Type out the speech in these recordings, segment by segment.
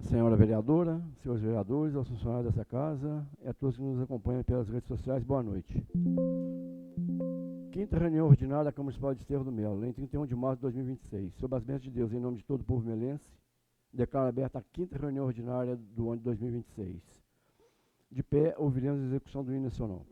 senhora vereadora, senhores vereadores, aos funcionários dessa casa e a todos que nos acompanham pelas redes sociais, boa noite. Quinta reunião ordinária da Câmara Municipal de Desterro do Melo, em 31 de março de 2026. Sob as bênçãos de Deus, em nome de todo o povo melense, declaro aberta a quinta reunião ordinária do ano de 2026. De pé, ouviremos a execução do hino nacional.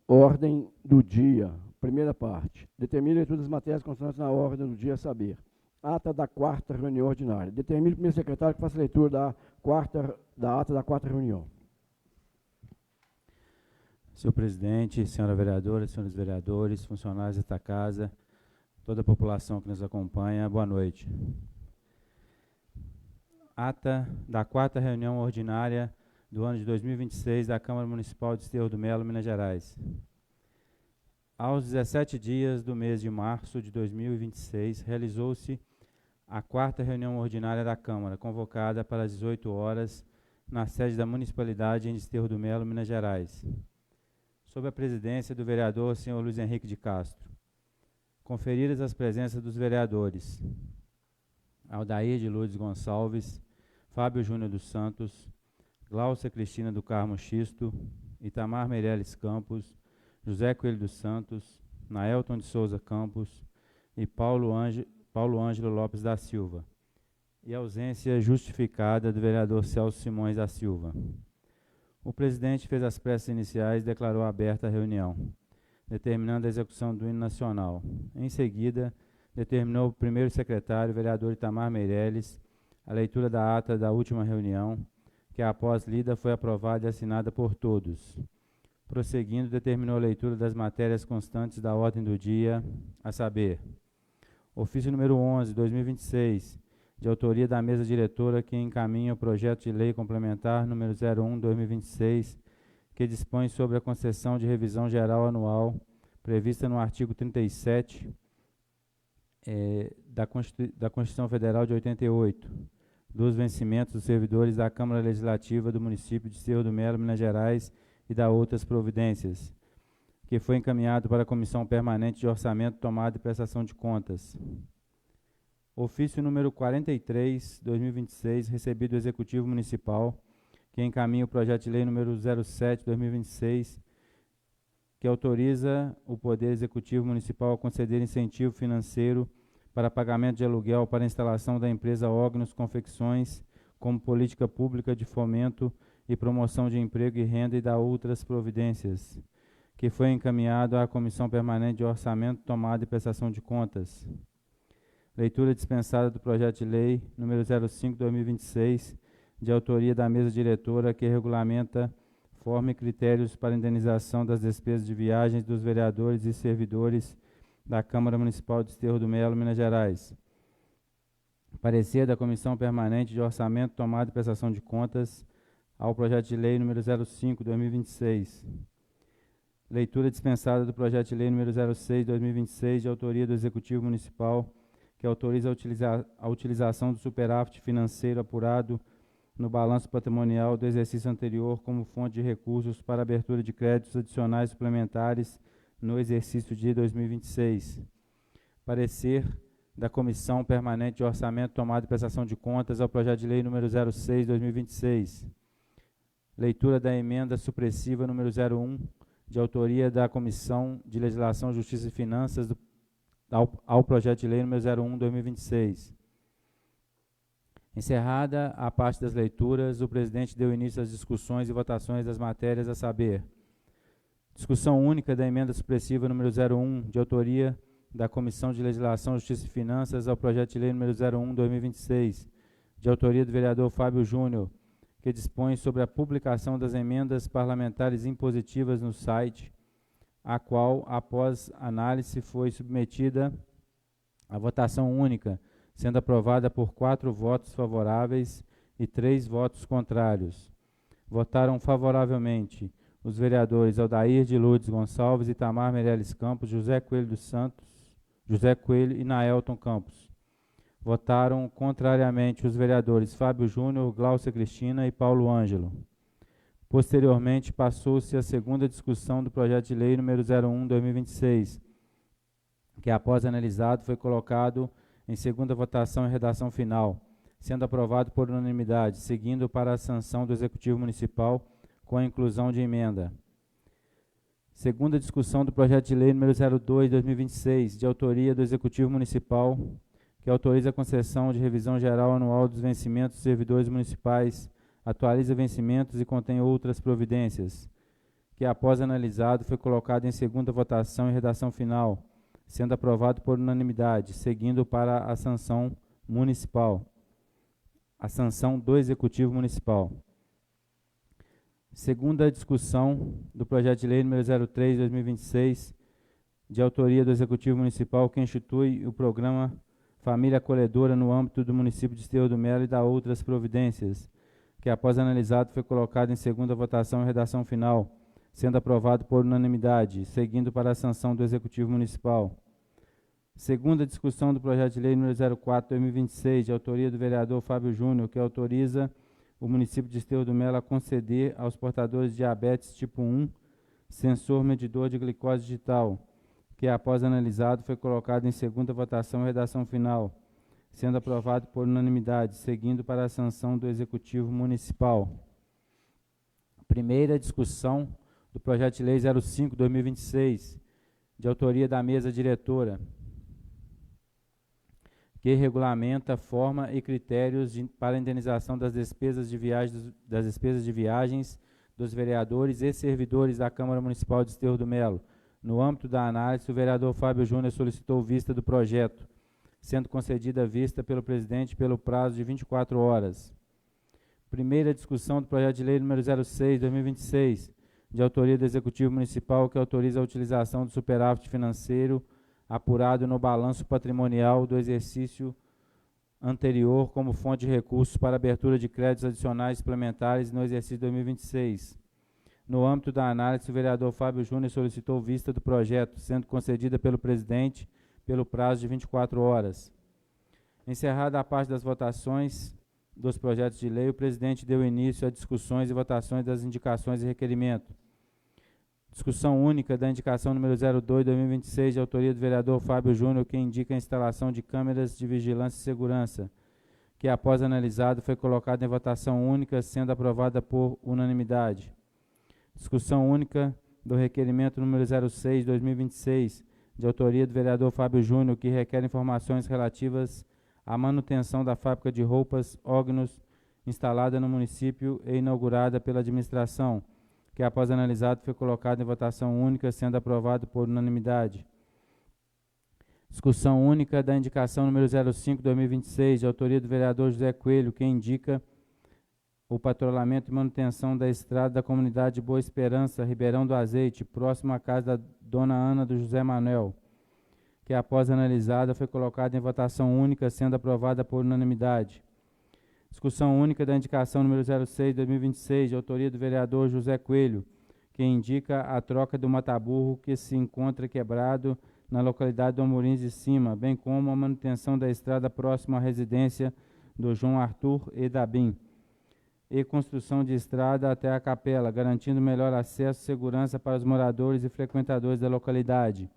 Ordem do dia. Primeira parte. Determine a leitura das matérias constantes na ordem do dia a saber. Ata da quarta reunião ordinária. Determine o primeiro secretário que faça a leitura da ata da quarta reunião. Senhor presidente, senhora vereadora, senhores vereadores, funcionários desta casa, toda a população que nos acompanha, boa noite. Ata da quarta reunião ordinária do ano de 2026 da Câmara Municipal de Desterro do Melo, Minas Gerais. Aos 17 dias do mês de março de 2026, realizou-se a quarta reunião ordinária da Câmara, convocada para as 18 horas, na sede da Municipalidade em Desterro do Melo, Minas Gerais, sob a presidência do vereador senhor Luiz Henrique de Castro. Conferidas as presenças dos vereadores: Aldair de Lourdes Gonçalves, Fábio Júnior dos Santos, Gláucia Cristina do Carmo Xisto, Itamar Meireles Campos, José Coelho dos Santos, Naelton de Souza Campos e Paulo Ângelo Lopes da Silva, e ausência justificada do vereador Celso Simões da Silva. O presidente fez as preces iniciais e declarou aberta a reunião, determinando a execução do hino nacional. Em seguida, determinou o primeiro secretário, o vereador Itamar Meireles, a leitura da ata da última reunião, que após lida foi aprovada e assinada por todos. Prosseguindo, determinou a leitura das matérias constantes da ordem do dia, a saber, ofício número 11, 2026, de autoria da mesa diretora, que encaminha o projeto de lei complementar número 01/2026, que dispõe sobre a concessão de revisão geral anual prevista no artigo 37 da Constituição Federal de 88, dos vencimentos dos servidores da Câmara Legislativa do município de Cerro do Melo, Minas Gerais, e da outras providências, que foi encaminhado para a Comissão Permanente de Orçamento, Tomada e Prestação de Contas. Ofício número 43, 2026, recebido do Executivo Municipal, que encaminha o projeto de lei número 07, 2026, que autoriza o Poder Executivo Municipal a conceder incentivo financeiro para pagamento de aluguel para a instalação da empresa Ognos Confecções como política pública de fomento e promoção de emprego e renda e da outras providências, que foi encaminhado à Comissão Permanente de Orçamento, Tomada e Prestação de Contas. Leitura dispensada do projeto de lei número 05/2026, de autoria da mesa diretora, que regulamenta forma e critérios para indenização das despesas de viagens dos vereadores e servidores da Câmara Municipal de Cerro do Melo, Minas Gerais. Parecer da Comissão Permanente de Orçamento, Tomada e Prestação de Contas ao projeto de lei número 05/2026. Leitura dispensada do projeto de lei número 06/2026, de autoria do Executivo Municipal, que autoriza a utilização do superávit financeiro apurado no balanço patrimonial do exercício anterior como fonte de recursos para abertura de créditos adicionais suplementares no exercício de 2026. Parecer da Comissão Permanente de Orçamento, Tomada e Prestação de Contas ao projeto de lei número 06/2026. Leitura da emenda supressiva número 01, de autoria da Comissão de Legislação, Justiça e Finanças ao projeto de lei número 01/2026. Encerrada a parte das leituras, o presidente deu início às discussões e votações das matérias, a saber, discussão única da emenda supressiva número 01, de autoria da Comissão de Legislação, Justiça e Finanças ao projeto de lei número 01/2026, de autoria do vereador Fábio Júnior, que dispõe sobre a publicação das emendas parlamentares impositivas no site, a qual, após análise, foi submetida à votação única, sendo aprovada por 4 votos favoráveis e 3 votos contrários. Votaram favoravelmente os vereadores Aldair de Lourdes Gonçalves, Itamar Meireles Campos, José Coelho dos Santos, José Coelho e Naelton Campos. Votaram contrariamente os vereadores Fábio Júnior, Gláucia Cristina e Paulo Ângelo. Posteriormente, passou-se a segunda discussão do projeto de lei número 01/2026, que, após analisado, foi colocado em segunda votação e redação final, sendo aprovado por unanimidade, seguindo para a sanção do Executivo Municipal, com a inclusão de emenda. Segunda discussão do projeto de lei número 02/2026, de autoria do Executivo Municipal, que autoriza a concessão de revisão geral anual dos vencimentos dos servidores municipais, atualiza vencimentos e contém outras providências, que, após analisado, foi colocado em segunda votação e redação final, sendo aprovado por unanimidade, seguindo para a sanção municipal, a sanção do Executivo Municipal. Segunda discussão do projeto de lei número 03/2026, de autoria do Executivo Municipal, que institui o programa Família Acolhedora no âmbito do município de Cerro do Melo e da outras providências, que, após analisado, foi colocado em segunda votação e redação final, sendo aprovado por unanimidade, seguindo para a sanção do Executivo Municipal. Segunda discussão do projeto de lei número 04/2026, de autoria do vereador Fábio Júnior, que autoriza o município de Cerro do Melo a conceder aos portadores de diabetes tipo 1 sensor medidor de glicose digital, que, após analisado, foi colocado em segunda votação e redação final, sendo aprovado por unanimidade, seguindo para a sanção do Executivo Municipal. Primeira discussão do projeto de lei 05/2026, de autoria da mesa diretora, que regulamenta a forma e critérios para a indenização das despesas de viagens dos vereadores e servidores da Câmara Municipal de Desterro do Melo. No âmbito da análise, o vereador Fábio Júnior solicitou vista do projeto, sendo concedida vista pelo presidente pelo prazo de 24 horas. Primeira discussão do projeto de lei número 06/2026, de autoria do Executivo Municipal, que autoriza a utilização do superávit financeiro apurado no balanço patrimonial do exercício anterior como fonte de recursos para abertura de créditos adicionais suplementares no exercício 2026. No âmbito da análise, o vereador Fábio Júnior solicitou vista do projeto, sendo concedida pelo presidente pelo prazo de 24 horas. Encerrada a parte das votações dos projetos de lei, o presidente deu início a discussões e votações das indicações e requerimento. Discussão única da indicação número 02/2026, de autoria do vereador Fábio Júnior, que indica a instalação de câmeras de vigilância e segurança, que, após analisado, foi colocada em votação única, sendo aprovada por unanimidade. Discussão única do requerimento número 06/2026, de autoria do vereador Fábio Júnior, que requer informações relativas à manutenção da fábrica de roupas Ognos, instalada no município e inaugurada pela administração, que, após analisado, foi colocado em votação única, sendo aprovado por unanimidade. Discussão única da indicação número 05/2026, de autoria do vereador José Coelho, que indica o patrulhamento e manutenção da estrada da comunidade Boa Esperança, Ribeirão do Azeite, próximo à casa da dona Ana do José Manuel, que, após analisada, foi colocada em votação única, sendo aprovada por unanimidade. Discussão única da indicação número 06/2026, de autoria do vereador José Coelho, que indica a troca do mataburro que se encontra quebrado na localidade do Amorins de Cima, bem como a manutenção da estrada próxima à residência do João Arthur e da BIM, e construção de estrada até a capela, garantindo melhor acesso e segurança para os moradores e frequentadores da localidade,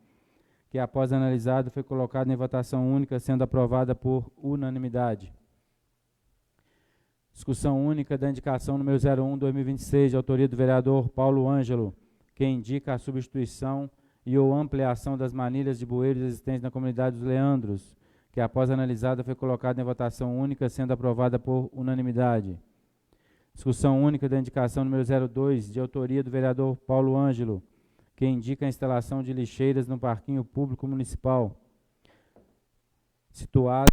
que, após analisado, foi colocado em votação única, sendo aprovada por unanimidade. Discussão única da indicação número 01/2026, de autoria do vereador Paulo Ângelo, que indica a substituição e ou ampliação das manilhas de bueiros existentes na comunidade dos Leandros, que, após analisada, foi colocada em votação única, sendo aprovada por unanimidade. Discussão única da indicação número 02, de autoria do vereador Paulo Ângelo, que indica a instalação de lixeiras no parquinho público municipal, situado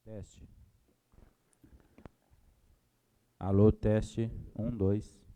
teste. Alô, teste. 1, 2.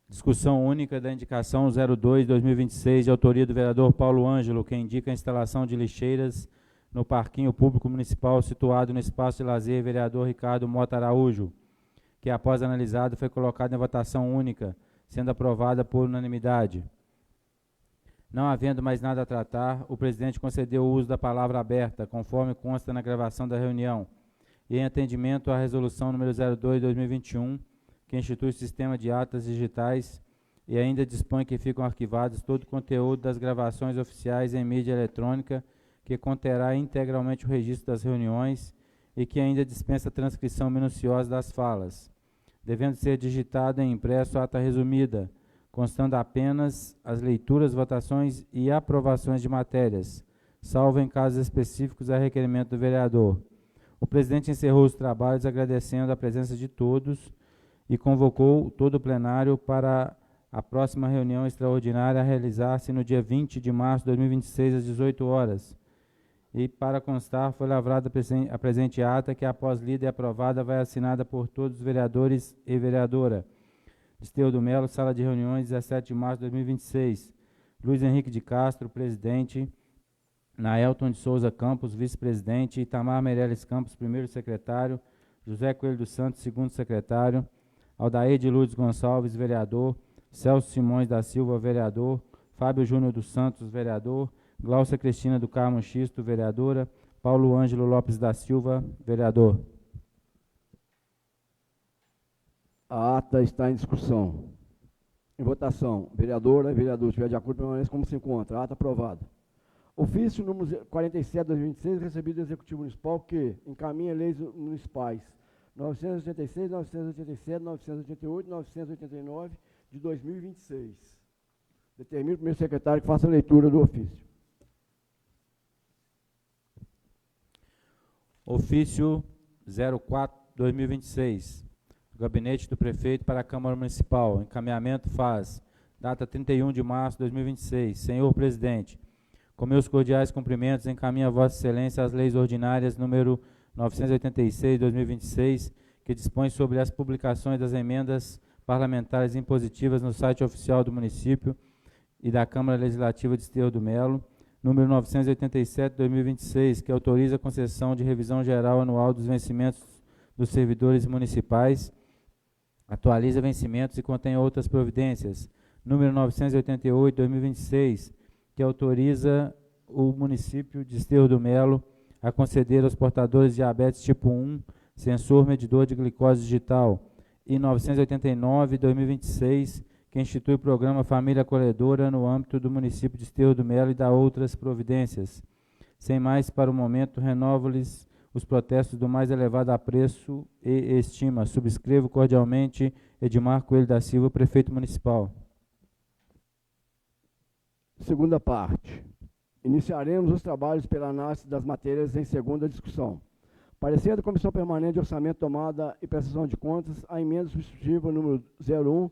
Discussão única da indicação 02/2026, de autoria do vereador Paulo Ângelo, que indica a instalação de lixeiras no parquinho público municipal situado no espaço de lazer vereador Ricardo Mota Araújo, que, após analisado, foi colocado em votação única, sendo aprovada por unanimidade. Não havendo mais nada a tratar, o presidente concedeu o uso da palavra aberta, conforme consta na gravação da reunião, e em atendimento à resolução número 02/2021, que institui o sistema de atas digitais e ainda dispõe que ficam arquivados todo o conteúdo das gravações oficiais em mídia eletrônica, que conterá integralmente o registro das reuniões e que ainda dispensa a transcrição minuciosa das falas, devendo ser digitada em impresso a ata resumida, constando apenas as leituras, votações e aprovações de matérias, salvo em casos específicos a requerimento do vereador. O presidente encerrou os trabalhos agradecendo a presença de todos e convocou todo o plenário para a próxima reunião extraordinária a realizar-se no dia 20 de março de 2026, às 18 horas. E, para constar, foi lavrada a presente ata, que, após lida e aprovada, vai assinada por todos os vereadores e vereadora. Esteudo Melo, sala de reuniões, 17 de março de 2026. Luiz Henrique de Castro, presidente. Naelton de Souza Campos, vice-presidente. Itamar Meirelles Campos, primeiro secretário. José Coelho dos Santos, segundo secretário. Aldair de Lourdes Gonçalves, vereador. Celso Simões da Silva, vereador. Fábio Júnior dos Santos, vereador. Glaucia Cristina do Carmo Xisto, vereadora. Paulo Ângelo Lopes da Silva, vereador. A ata está em discussão. Em votação, vereadora e vereador, se estiver de acordo, permanece como se encontra. A ata aprovada. Ofício número 47 de 2026, recebido do Executivo Municipal, que encaminha leis municipais 986, 987, 988, 989 de 2026. Determina o primeiro secretário que faça a leitura do ofício. Ofício 04/2026, do Gabinete do Prefeito para a Câmara Municipal. Encaminhamento faz, data 31 de março de 2026. Senhor Presidente, com meus cordiais cumprimentos, encaminho a Vossa Excelência as leis ordinárias número 986/2026, que dispõe sobre as publicações das emendas parlamentares impositivas no site oficial do município e da Câmara Legislativa de Esteudo Melo, número 987/2026, que autoriza a concessão de revisão geral anual dos vencimentos dos servidores municipais, atualiza vencimentos e contém outras providências. Número 988/2026, que autoriza o município de Esteudo Melo a conceder aos portadores de diabetes tipo 1 sensor medidor de glicose digital. E 989/2026, que institui o programa Família Acolhedora no âmbito do município de Esteudo Melo e dá outras providências. Sem mais, para o momento, renovo-lhes os protestos do mais elevado apreço e estima. Subscrevo cordialmente Edmar Coelho da Silva, prefeito municipal. Segunda parte. Iniciaremos os trabalhos pela análise das matérias em segunda discussão. Parecer da Comissão Permanente de Orçamento, Tomada e Prestação de Contas, a emenda substitutiva número 01,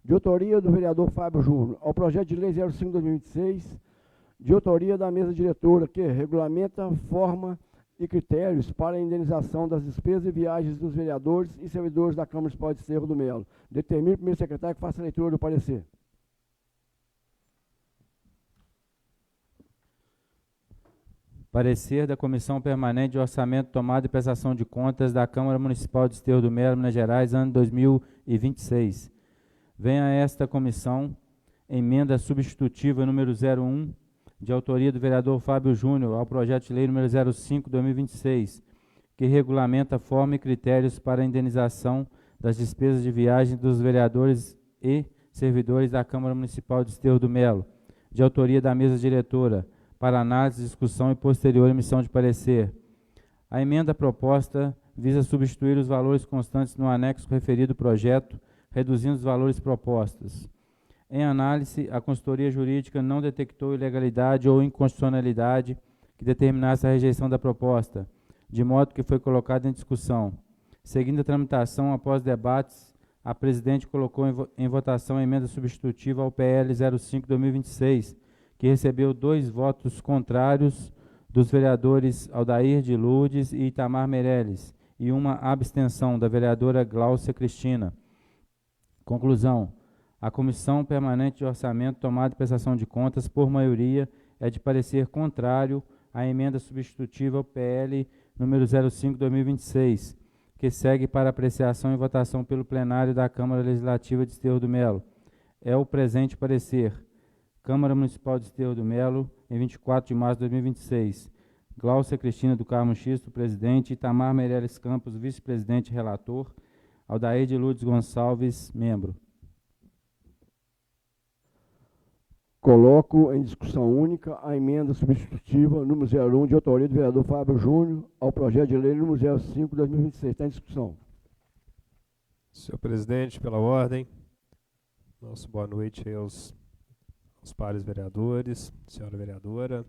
de autoria do vereador Fábio Júnior, ao projeto de lei 05/2026, de autoria da mesa diretora, que regulamenta forma e critérios para a indenização das despesas e viagens dos vereadores e servidores da Câmara Municipal de Esteudo Melo. Determina o primeiro secretário que faça a leitura do parecer. Parecer da Comissão Permanente de Orçamento, Tomada e Prestação de Contas da Câmara Municipal de Esteudo Melo, Minas Gerais, ano 2026. Venha a esta comissão emenda substitutiva número 01, de autoria do vereador Fábio Júnior, ao projeto de lei número 05/2026, que regulamenta a forma e critérios para a indenização das despesas de viagem dos vereadores e servidores da Câmara Municipal de Esteudo Melo, de autoria da mesa diretora, para análise, discussão e posterior emissão de parecer. A emenda proposta visa substituir os valores constantes no anexo referido ao projeto, reduzindo os valores propostos. Em análise, a consultoria jurídica não detectou ilegalidade ou inconstitucionalidade que determinasse a rejeição da proposta, de modo que foi colocada em discussão. Seguindo a tramitação, após debates, a presidente colocou em votação a emenda substitutiva ao PL 05/2026, que recebeu 2 votos contrários dos vereadores Aldair de Lourdes e Itamar Meirelles, e uma abstenção da vereadora Glaucia Cristina. Conclusão. A Comissão Permanente de Orçamento, Tomada e Prestação de Contas, por maioria, é de parecer contrário à emenda substitutiva ao PL número 05/2026, que segue para apreciação e votação pelo plenário da Câmara Legislativa de Esteudo Melo. É o presente parecer. Câmara Municipal de Esteudo Melo, em 24 de março de 2026. Glaucia Cristina do Carmo Xisto, presidente. Itamar Meirelles Campos, vice-presidente e relator. Aldair de Lourdes Gonçalves, membro. Coloco em discussão única a emenda substitutiva número 01, de autoria do vereador Fábio Júnior, ao projeto de lei número 05/2026. Está em discussão. Senhor presidente, pela ordem. Nosso boa noite aí aos pares vereadores, senhora vereadora,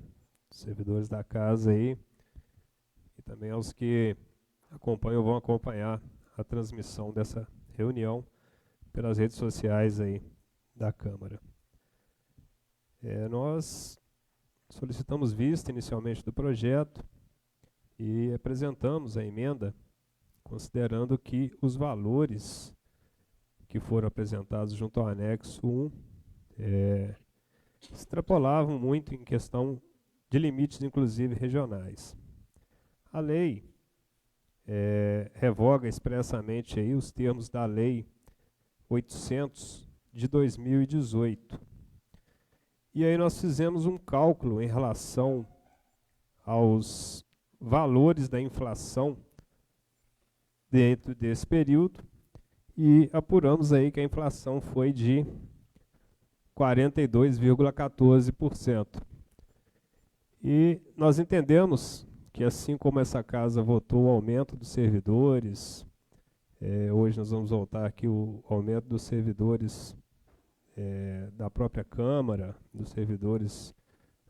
servidores da casa aí, e também aos que acompanham ou vão acompanhar a transmissão dessa reunião pelas redes sociais aí da Câmara. Nós solicitamos vista inicialmente do projeto e apresentamos a emenda, considerando que os valores que foram apresentados junto ao anexo 1 extrapolavam muito em questão de limites, inclusive regionais. A lei revoga expressamente aí os termos da Lei 800 de 2018. E aí nós fizemos um cálculo em relação aos valores da inflação dentro desse período e apuramos aí que a inflação foi de 42,14%. E nós entendemos que, assim como essa casa votou o aumento dos servidores, hoje nós vamos voltar aqui o aumento dos servidores da própria Câmara, dos servidores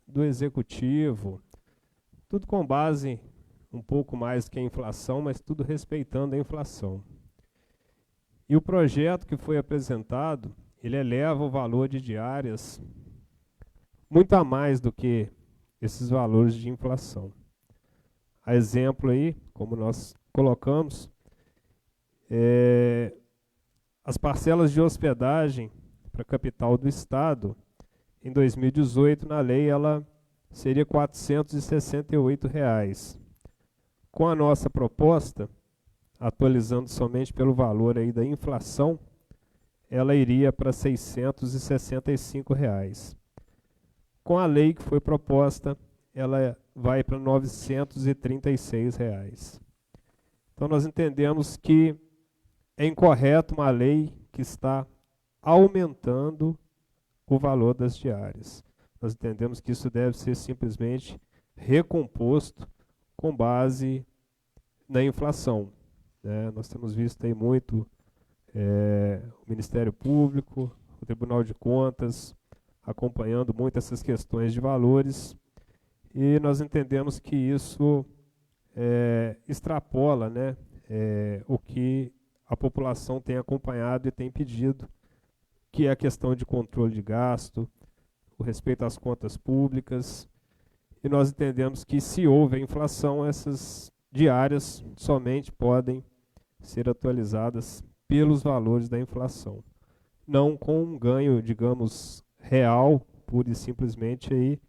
do Executivo, tudo com base um pouco mais que a inflação, mas tudo respeitando a inflação. E o projeto que foi apresentado, ele eleva o valor de diárias muito a mais do que esses valores de inflação. A exemplo aí, como nós colocamos, as parcelas de hospedagem para a capital do estado, em 2018, na lei, ela seria R$ 468. Com a nossa proposta, atualizando somente pelo valor aí da inflação, ela iria para R$ 665. Com a lei que foi proposta, ela vai para R$ 936. Então nós entendemos que é incorreto uma lei que está aumentando o valor das diárias. Nós entendemos que isso deve ser simplesmente recomposto com base na inflação, né? Nós temos visto aí muito o Ministério Público, o Tribunal de Contas, acompanhando muito essas questões de valores, e nós entendemos que isso extrapola, né, o que a população tem acompanhado e tem pedido, que é a questão de controle de gasto, o respeito às contas públicas, e nós entendemos que, se houve inflação, essas diárias somente podem ser atualizadas pelos valores da inflação, não com um ganho, digamos, real, pura e simplesmente, aí,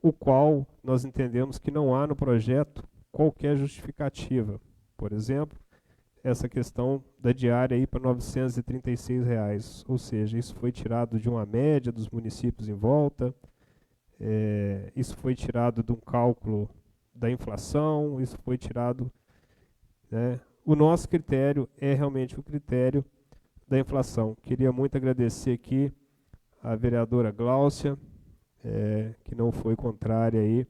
o qual nós entendemos que não há no projeto qualquer justificativa. Por exemplo, essa questão da diária aí para R$ 936, ou seja, isso foi tirado de uma média dos municípios em volta, isso foi tirado de um cálculo da inflação, isso foi tirado, né? O nosso critério é realmente o critério da inflação. Queria muito agradecer aqui a vereadora Gláucia, que não foi contrária aí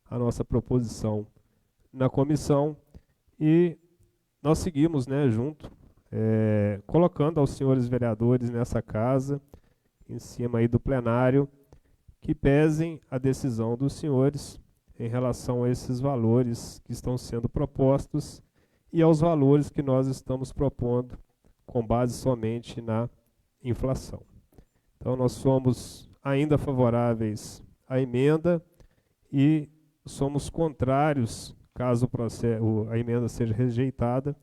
à nossa proposição na comissão, e nós seguimos, né, junto, colocando aos senhores vereadores nessa casa, em cima aí do plenário, que pesem a decisão dos senhores em relação a esses valores que estão sendo propostos e aos valores que nós estamos propondo com base somente na inflação. Então, nós somos ainda favoráveis à emenda e somos contrários, caso a emenda seja rejeitada,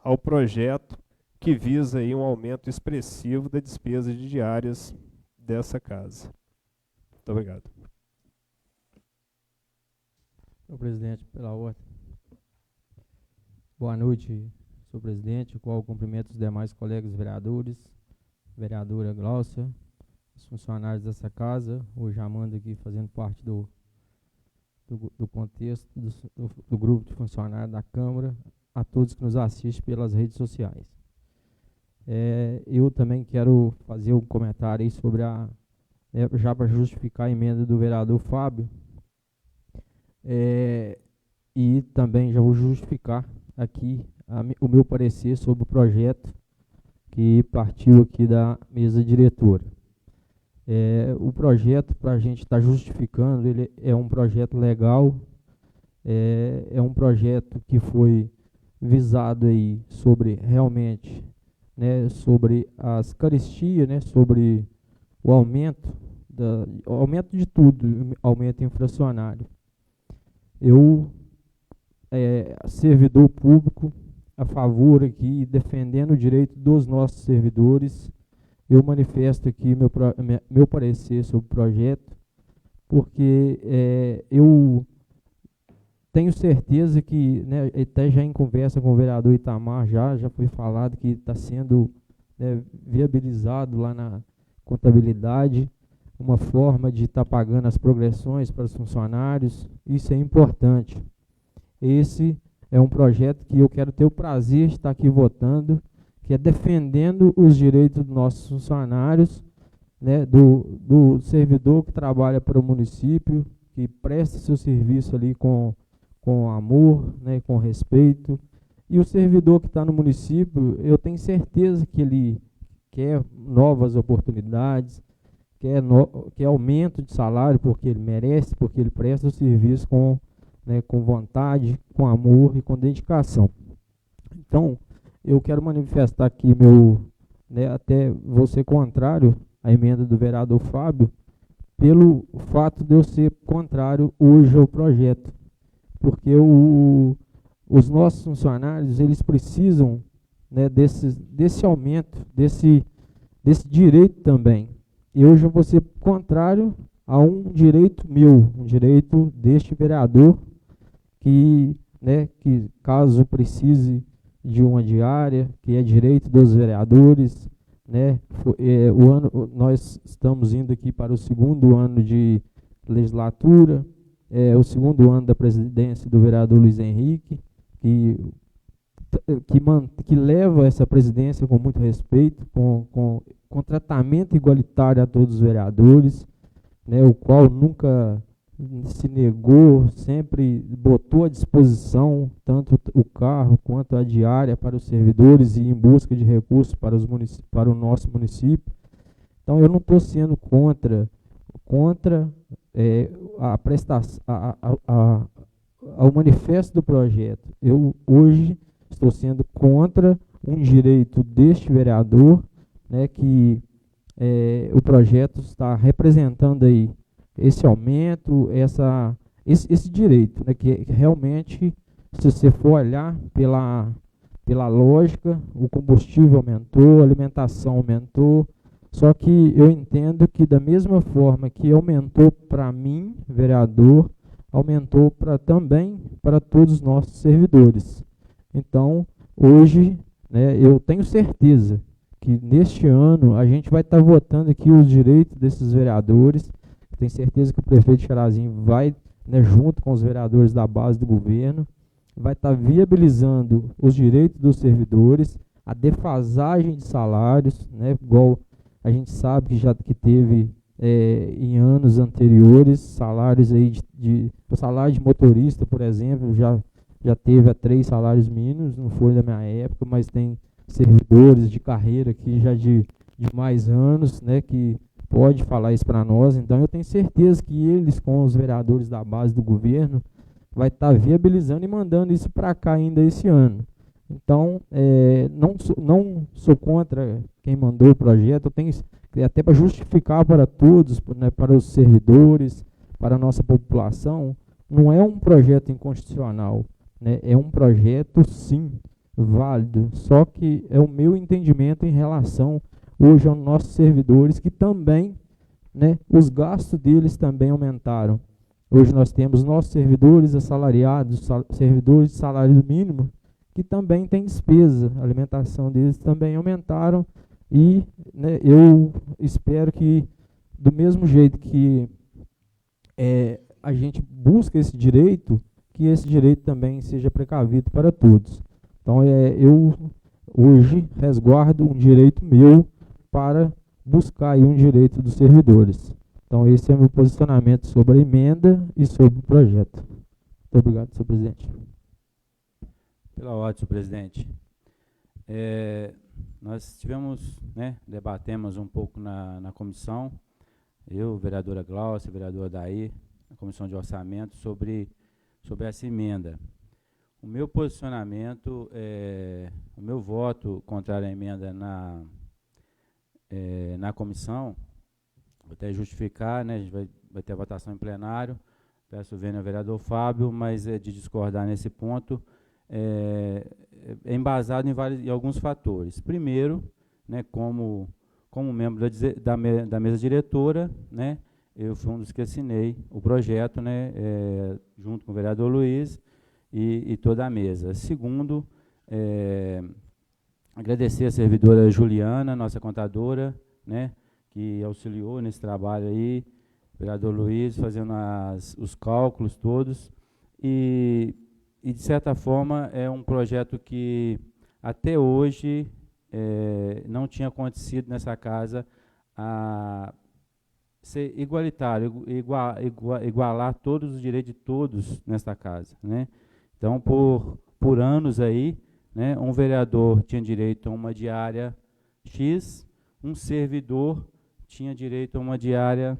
ao projeto que visa aí um aumento expressivo da despesa de diárias dessa casa. Muito obrigado. Senhor presidente, pela ordem. Boa noite, senhor presidente, o qual cumprimento os demais colegas vereadores, vereadora Gláucia, os funcionários dessa casa, hoje Amanda aqui fazendo parte do contexto do grupo de funcionários da Câmara, a todos que nos assistem pelas redes sociais. Eu também quero fazer um comentário aí sobre já para justificar a emenda do vereador Fábio, e também já vou justificar aqui o meu parecer sobre o projeto que partiu aqui da mesa diretora. O projeto, para a gente estar justificando, ele é um projeto legal, é um projeto que foi visado aí sobre realmente, né, sobre as caristias, né, sobre o aumento de tudo, aumento inflacionário. Eu, servidor público, a favor aqui, defendendo o direito dos nossos servidores, eu manifesto aqui meu parecer sobre o projeto, porque eu tenho certeza que, né, até já em conversa com o vereador Itamar, já foi falado que está sendo, né, viabilizado lá na contabilidade uma forma de estar pagando as progressões para os funcionários. Isso é importante. Esse é um projeto que eu quero ter o prazer de estar aqui votando, que é defendendo os direitos dos nossos funcionários, né, do servidor que trabalha para o município, que presta seu serviço ali com amor, né, com respeito. E o servidor que está no município, eu tenho certeza que ele quer novas oportunidades, quer aumento de salário, porque ele merece, porque ele presta o serviço com vontade, com amor e com dedicação. Então, eu quero manifestar aqui até vou ser contrário à emenda do vereador Fábio, pelo fato de eu ser contrário hoje ao projeto, porque os nossos funcionários, eles precisam, né, desse aumento, desse direito também. E hoje eu vou ser contrário a um direito meu, um direito deste vereador, que caso precise de uma diária, que é direito dos vereadores, né? Nós estamos indo aqui para o 2º ano de legislatura, o 2º ano da presidência do vereador Luiz Henrique, que leva essa presidência com muito respeito, com tratamento igualitário a todos os vereadores, né, o qual nunca se negou, sempre botou à disposição tanto o carro quanto a diária para os servidores e em busca de recursos para o nosso município. Então, eu não estou sendo contra a prestação, ao manifesto do projeto. Eu hoje estou sendo contra um direito deste vereador, né, que o projeto está representando aí esse aumento, esse direito, né, que realmente, se você for olhar pela lógica, o combustível aumentou, a alimentação aumentou, só que eu entendo que da mesma forma que aumentou para mim, vereador, aumentou também para todos os nossos servidores. Então, hoje, né, eu tenho certeza que neste ano a gente vai estar votando aqui os direitos desses vereadores. Tenho certeza que o prefeito Charazinho vai, né, junto com os vereadores da base do governo, vai estar viabilizando os direitos dos servidores, a defasagem de salários, né, igual a gente sabe que teve em anos anteriores, salários aí o salário de motorista, por exemplo, já teve a 3 salários mínimos, não foi da minha época, mas tem servidores de carreira aqui já de mais anos, né, que pode falar isso para nós. Então eu tenho certeza que eles, com os vereadores da base do governo, vai estar viabilizando e mandando isso para cá ainda esse ano. Então, não sou contra quem mandou o projeto, eu tenho até para justificar para todos, né, para os servidores, para a nossa população, não é um projeto inconstitucional, né, é um projeto, sim, válido, só que é o meu entendimento em relação hoje aos nossos servidores, que também, né, os gastos deles também aumentaram. Hoje nós temos nossos servidores assalariados, servidores de salário mínimo, que também têm despesa, a alimentação deles também aumentaram, e, né, eu espero que, do mesmo jeito que a gente busca esse direito, que esse direito também seja precavido para todos. Então, eu hoje resguardo um direito meu para buscar aí um direito dos servidores. Então, esse é o meu posicionamento sobre a emenda e sobre o projeto. Muito obrigado, senhor presidente. Pela ordem, senhor presidente. Nós tivemos, né, debatemos um pouco na comissão, eu, vereadora Glaucia, vereador Daí, na comissão de orçamento, sobre essa emenda. O meu posicionamento, o meu voto contrário à emenda na comissão, vou até justificar, né, a gente vai ter a votação em plenário, peço vênia ao vereador Fábio, mas de discordar nesse ponto, é embasado em alguns fatores. Primeiro, né, como membro da mesa diretora, né, eu fui um dos que assinei o projeto, né, junto com o vereador Luiz e toda a mesa. Segundo, agradecer a servidora Juliana, nossa contadora, né, que auxiliou nesse trabalho aí, vereador Luiz fazendo os cálculos todos, e de certa forma é um projeto que até hoje não tinha acontecido nessa casa a ser igualitário, igualar todos os direitos de todos nesta casa, né? Então, por anos aí, né, um vereador tinha direito a uma diária X, um servidor tinha direito a uma diária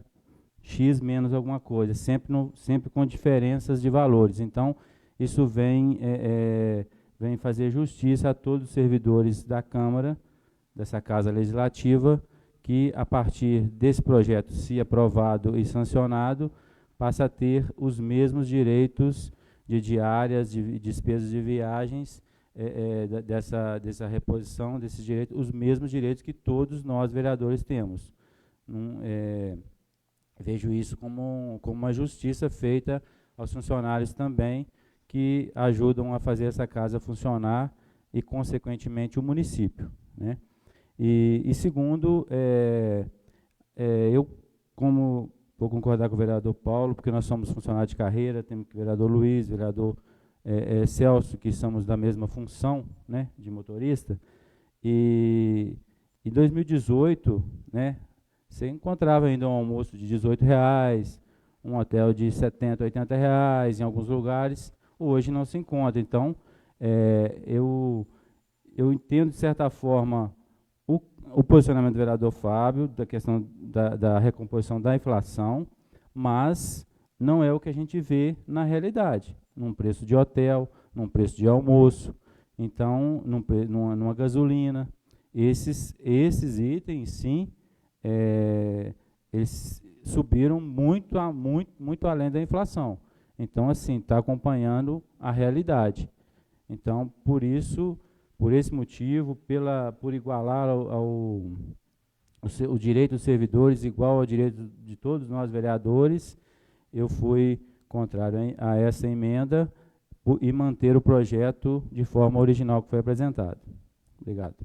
X menos alguma coisa, sempre com diferenças de valores. Então, isso vem fazer justiça a todos os servidores da Câmara, dessa Casa Legislativa, que, a partir desse projeto, se aprovado e sancionado, passa a ter os mesmos direitos de diárias, de despesas de viagens, dessa reposição desses direitos, os mesmos direitos que todos nós, vereadores, temos. Vejo isso como uma justiça feita aos funcionários também, que ajudam a fazer essa casa funcionar e, consequentemente, o município, né? E segundo, eu, como vou concordar com o vereador Paulo, porque nós somos funcionários de carreira, temos o vereador Luiz, vereador Celso, que somos da mesma função, né, de motorista, e em 2018, né, você encontrava ainda um almoço de R$18, um hotel de R$70, R$80 em alguns lugares, hoje não se encontra. Então, eu entendo, de certa forma, o posicionamento do vereador Fábio, da questão da recomposição da inflação, mas não é o que a gente vê na realidade, num preço de hotel, num preço de almoço, então, numa gasolina. Esses itens, sim, eles subiram muito além da inflação. Então, assim, está acompanhando a realidade. Então, por esse motivo, por igualar o direito dos servidores igual ao direito de todos nós vereadores, eu fui contrário a essa emenda e manter o projeto de forma original que foi apresentado. Obrigado.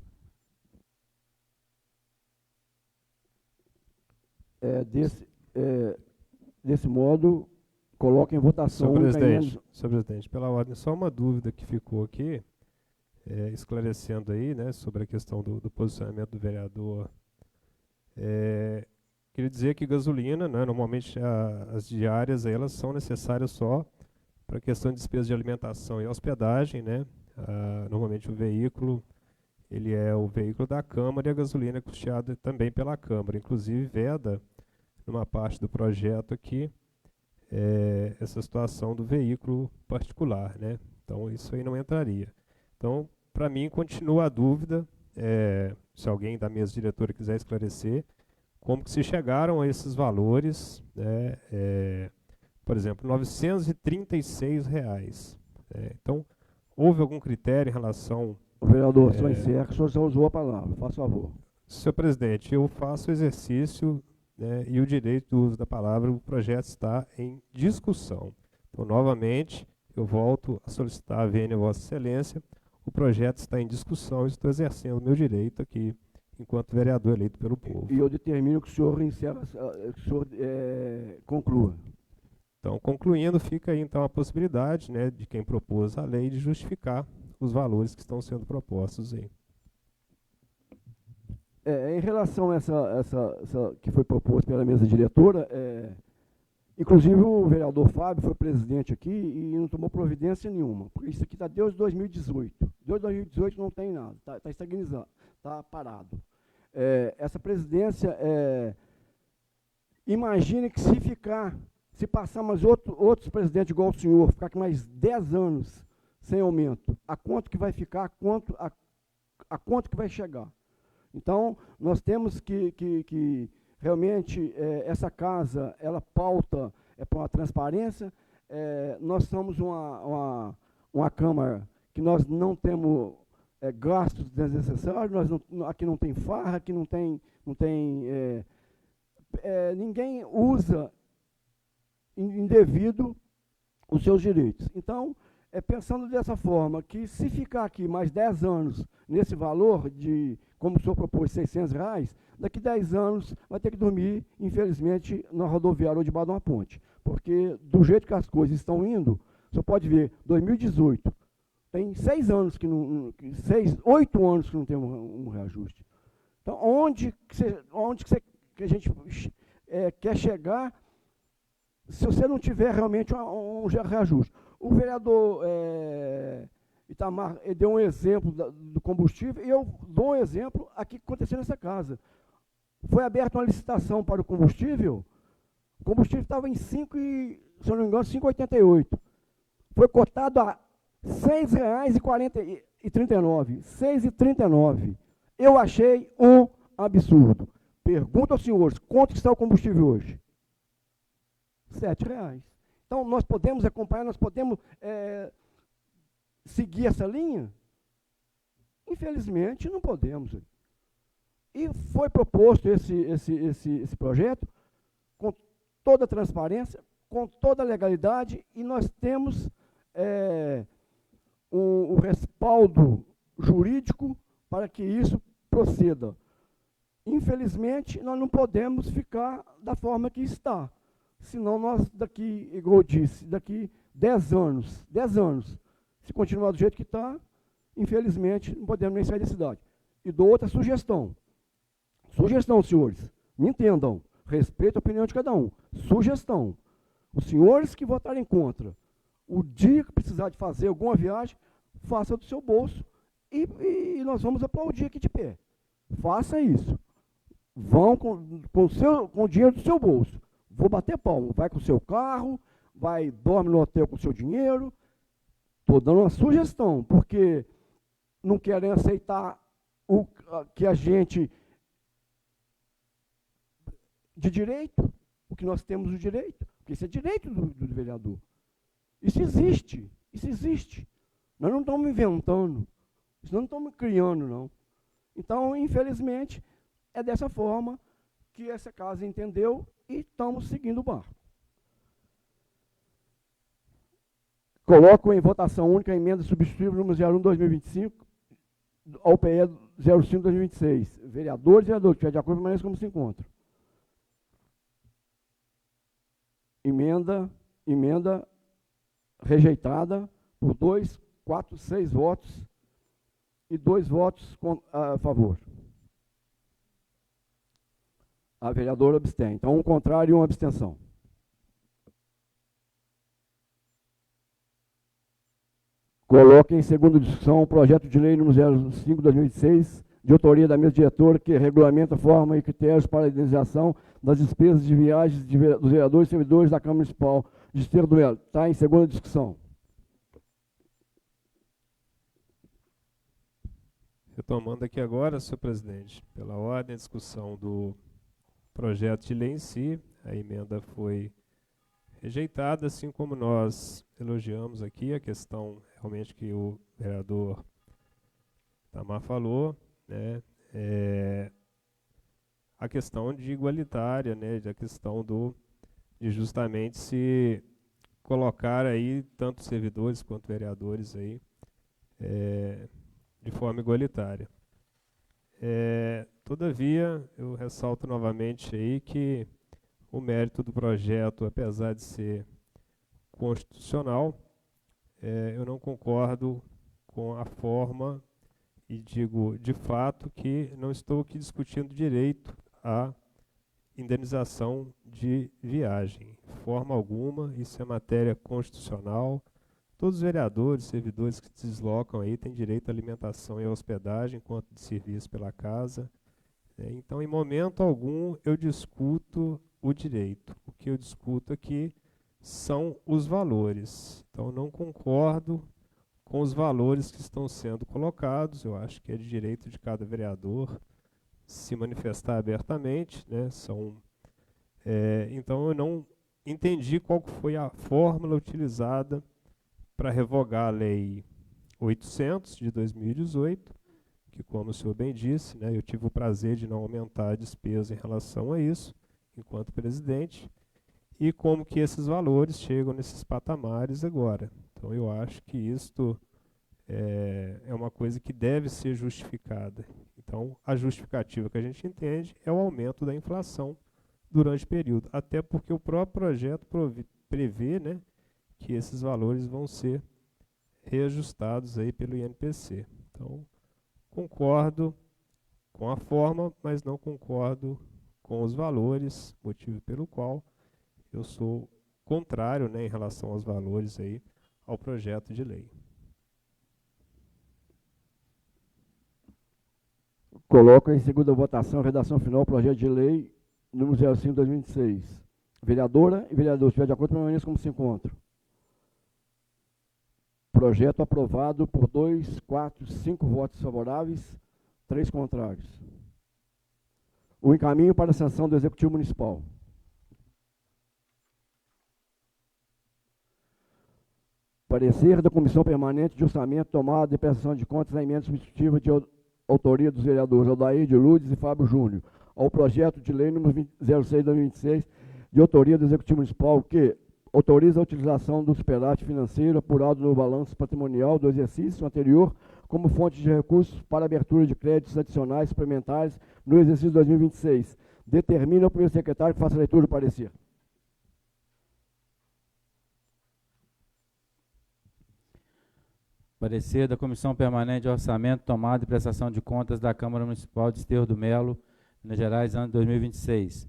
Desse modo, coloca em votação. Senhor presidente, pela ordem, só uma dúvida que ficou aqui, esclarecendo aí, né, sobre a questão do posicionamento do vereador. Queria dizer que gasolina, né, normalmente as diárias aí, elas são necessárias só para a questão de despesa de alimentação e hospedagem, né? Normalmente o veículo, ele é o veículo da Câmara e a gasolina é custeada também pela Câmara. Inclusive, veda, numa parte do projeto aqui, essa situação do veículo particular, né? Então, isso aí não entraria. Então, para mim, continua a dúvida, se alguém da mesa diretora quiser esclarecer, como que se chegaram a esses valores, né? Por exemplo, R$936. Então, houve algum critério em relação... O vereador, só encerra, o senhor já usou a palavra, faça favor. Senhor presidente, eu faço o exercício, né, e o direito do uso da palavra, o projeto está em discussão. Então, novamente, eu volto a solicitar a vênia a Vossa Excelência, o projeto está em discussão, estou exercendo o meu direito aqui, enquanto vereador eleito pelo povo. E eu determino que o senhor encerra, que o senhor conclua. Então, concluindo, fica aí então a possibilidade, né, de quem propôs a lei de justificar os valores que estão sendo propostos aí. Em relação a essa que foi proposta pela mesa diretora, Inclusive, o vereador Fábio foi presidente aqui e não tomou providência nenhuma. Porque isso aqui está desde 2018. Desde 2018 não tem nada, está estagnizado, está parado. Essa presidência, imagine que se passar mais outros presidentes igual o senhor, ficar aqui mais 10 anos sem aumento, a quanto que vai ficar, a quanto que vai chegar. Então, nós temos que realmente, essa casa, ela pauta para uma transparência. Nós somos uma Câmara que nós não temos gastos desnecessários, aqui não tem farra, aqui não tem ninguém usa indevido os seus direitos. Então, pensando dessa forma, que se ficar aqui mais 10 anos nesse valor, como o senhor propôs, R$600, daqui 10 anos vai ter que dormir, infelizmente, na rodoviária ou debaixo de uma ponte. Porque, do jeito que as coisas estão indo, o senhor pode ver, 2018, tem 8 anos que não tem um reajuste. Então, onde que a gente quer chegar se você não tiver realmente um reajuste? O vereador Itamar deu um exemplo do combustível, e eu dou um exemplo aqui que aconteceu nessa casa. Foi aberta uma licitação para o combustível estava em 5, se eu não me engano, 5,88. Foi cotado a R$ 6,39. R$ 6,39. Eu achei um absurdo. Pergunto aos senhores, quanto está o combustível hoje? R$ 7,00. Então, nós podemos acompanhar, nós podemos seguir essa linha? Infelizmente, não podemos. E foi proposto esse projeto com toda a transparência, com toda a legalidade, e nós temos o respaldo jurídico para que isso proceda. Infelizmente, nós não podemos ficar da forma que está. Senão nós daqui, igual eu disse, daqui 10 anos, se continuar do jeito que está, infelizmente, não podemos nem sair da cidade. E dou outra sugestão. Sugestão, senhores, me entendam, respeito a opinião de cada um. Sugestão. Os senhores que votarem contra, o dia que precisar de fazer alguma viagem, faça do seu bolso e nós vamos aplaudir aqui de pé. Faça isso. Vão com o dinheiro do seu bolso. Vou bater palmo. Vai com o seu carro, dorme no hotel com o seu dinheiro. Estou dando uma sugestão, porque não querem aceitar que a gente, de direito, o que nós temos o direito, porque isso é direito do vereador. Isso existe. Nós não estamos inventando, isso não estamos criando, não. Então, infelizmente, é dessa forma que essa casa entendeu e estamos seguindo o barco. Coloco em votação única a emenda substitutiva número 01/2025 ao PE 05/2026. Vereadores e vereadores que estiver de acordo, permaneçam como se encontram. Emenda rejeitada por 2, 4, 6 votos e 2 votos a favor. A vereadora abstém. Então, um contrário e uma abstenção. Coloque em segunda discussão o projeto de lei número 05/2006, de autoria da mesa diretora, que regulamenta a forma e critérios para a indenização das despesas de viagens dos vereadores e servidores da Câmara Municipal de Esterro do Melo. Está em segunda discussão. Retomando aqui agora, senhor presidente, pela ordem, a discussão do projeto de lei em si, a emenda foi rejeitada, assim como nós elogiamos aqui a questão realmente que o vereador Itamar falou, né, a questão de igualitária, né, a questão de justamente se colocar aí tanto servidores quanto vereadores aí de forma igualitária. Todavia, eu ressalto novamente aí que o mérito do projeto, apesar de ser constitucional, eu não concordo com a forma e digo de fato que não estou aqui discutindo direito à indenização de viagem. De forma alguma, isso é matéria constitucional. Todos os vereadores, servidores que se deslocam aí têm direito à alimentação e à hospedagem enquanto de serviço pela casa. Então, em momento algum, eu discuto o direito. O que eu discuto aqui são os valores. Então, não concordo com os valores que estão sendo colocados. Eu acho que é de direito de cada vereador se manifestar abertamente, né? Então, eu não entendi qual foi a fórmula utilizada para revogar a Lei 800 de 2018, que, como o senhor bem disse, né, eu tive o prazer de não aumentar a despesa em relação a isso, enquanto presidente, e como que esses valores chegam nesses patamares agora. Então, eu acho que isto é uma coisa que deve ser justificada. Então, a justificativa que a gente entende é o aumento da inflação durante o período, até porque o próprio projeto prevê, né, que esses valores vão ser reajustados aí pelo INPC. Então, concordo com a forma, mas não concordo com os valores, motivo pelo qual eu sou contrário, né, em relação aos valores aí, ao projeto de lei. Coloco em segunda votação a redação final do projeto de lei número 05/2026. Vereadora e vereador, se estiver de acordo, permaneça como se encontra. Projeto aprovado por 2, 4, 5 votos favoráveis, 3 contrários. O encaminho para a sanção do Executivo Municipal. Parecer da Comissão Permanente de Orçamento, tomada e prestação de contas na emenda substitutiva de autoria dos vereadores Aldair de Lourdes e Fábio Júnior, ao projeto de lei número 06/2026, de autoria do Executivo Municipal, que autoriza a utilização do superávit financeiro apurado no balanço patrimonial do exercício anterior como fonte de recursos para abertura de créditos adicionais suplementares no exercício 2026. Determina o primeiro secretário que faça a leitura do parecer. Parecer da Comissão Permanente de Orçamento, Tomada e Prestação de Contas da Câmara Municipal de Desterro do Melo, Minas Gerais, ano 2026.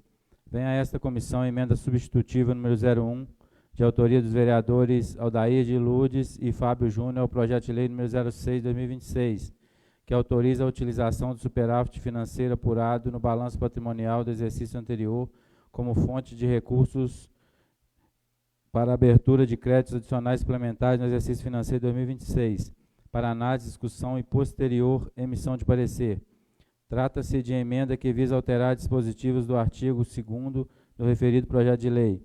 Vem a esta comissão a emenda substitutiva número 01, de autoria dos vereadores Aldair de Lourdes e Fábio Júnior, ao projeto de lei número 06/2026, que autoriza a utilização do superávit financeiro apurado no balanço patrimonial do exercício anterior como fonte de recursos para abertura de créditos adicionais suplementares no exercício financeiro 2026, para análise, discussão e posterior emissão de parecer. Trata-se de emenda que visa alterar dispositivos do artigo 2º do referido projeto de lei.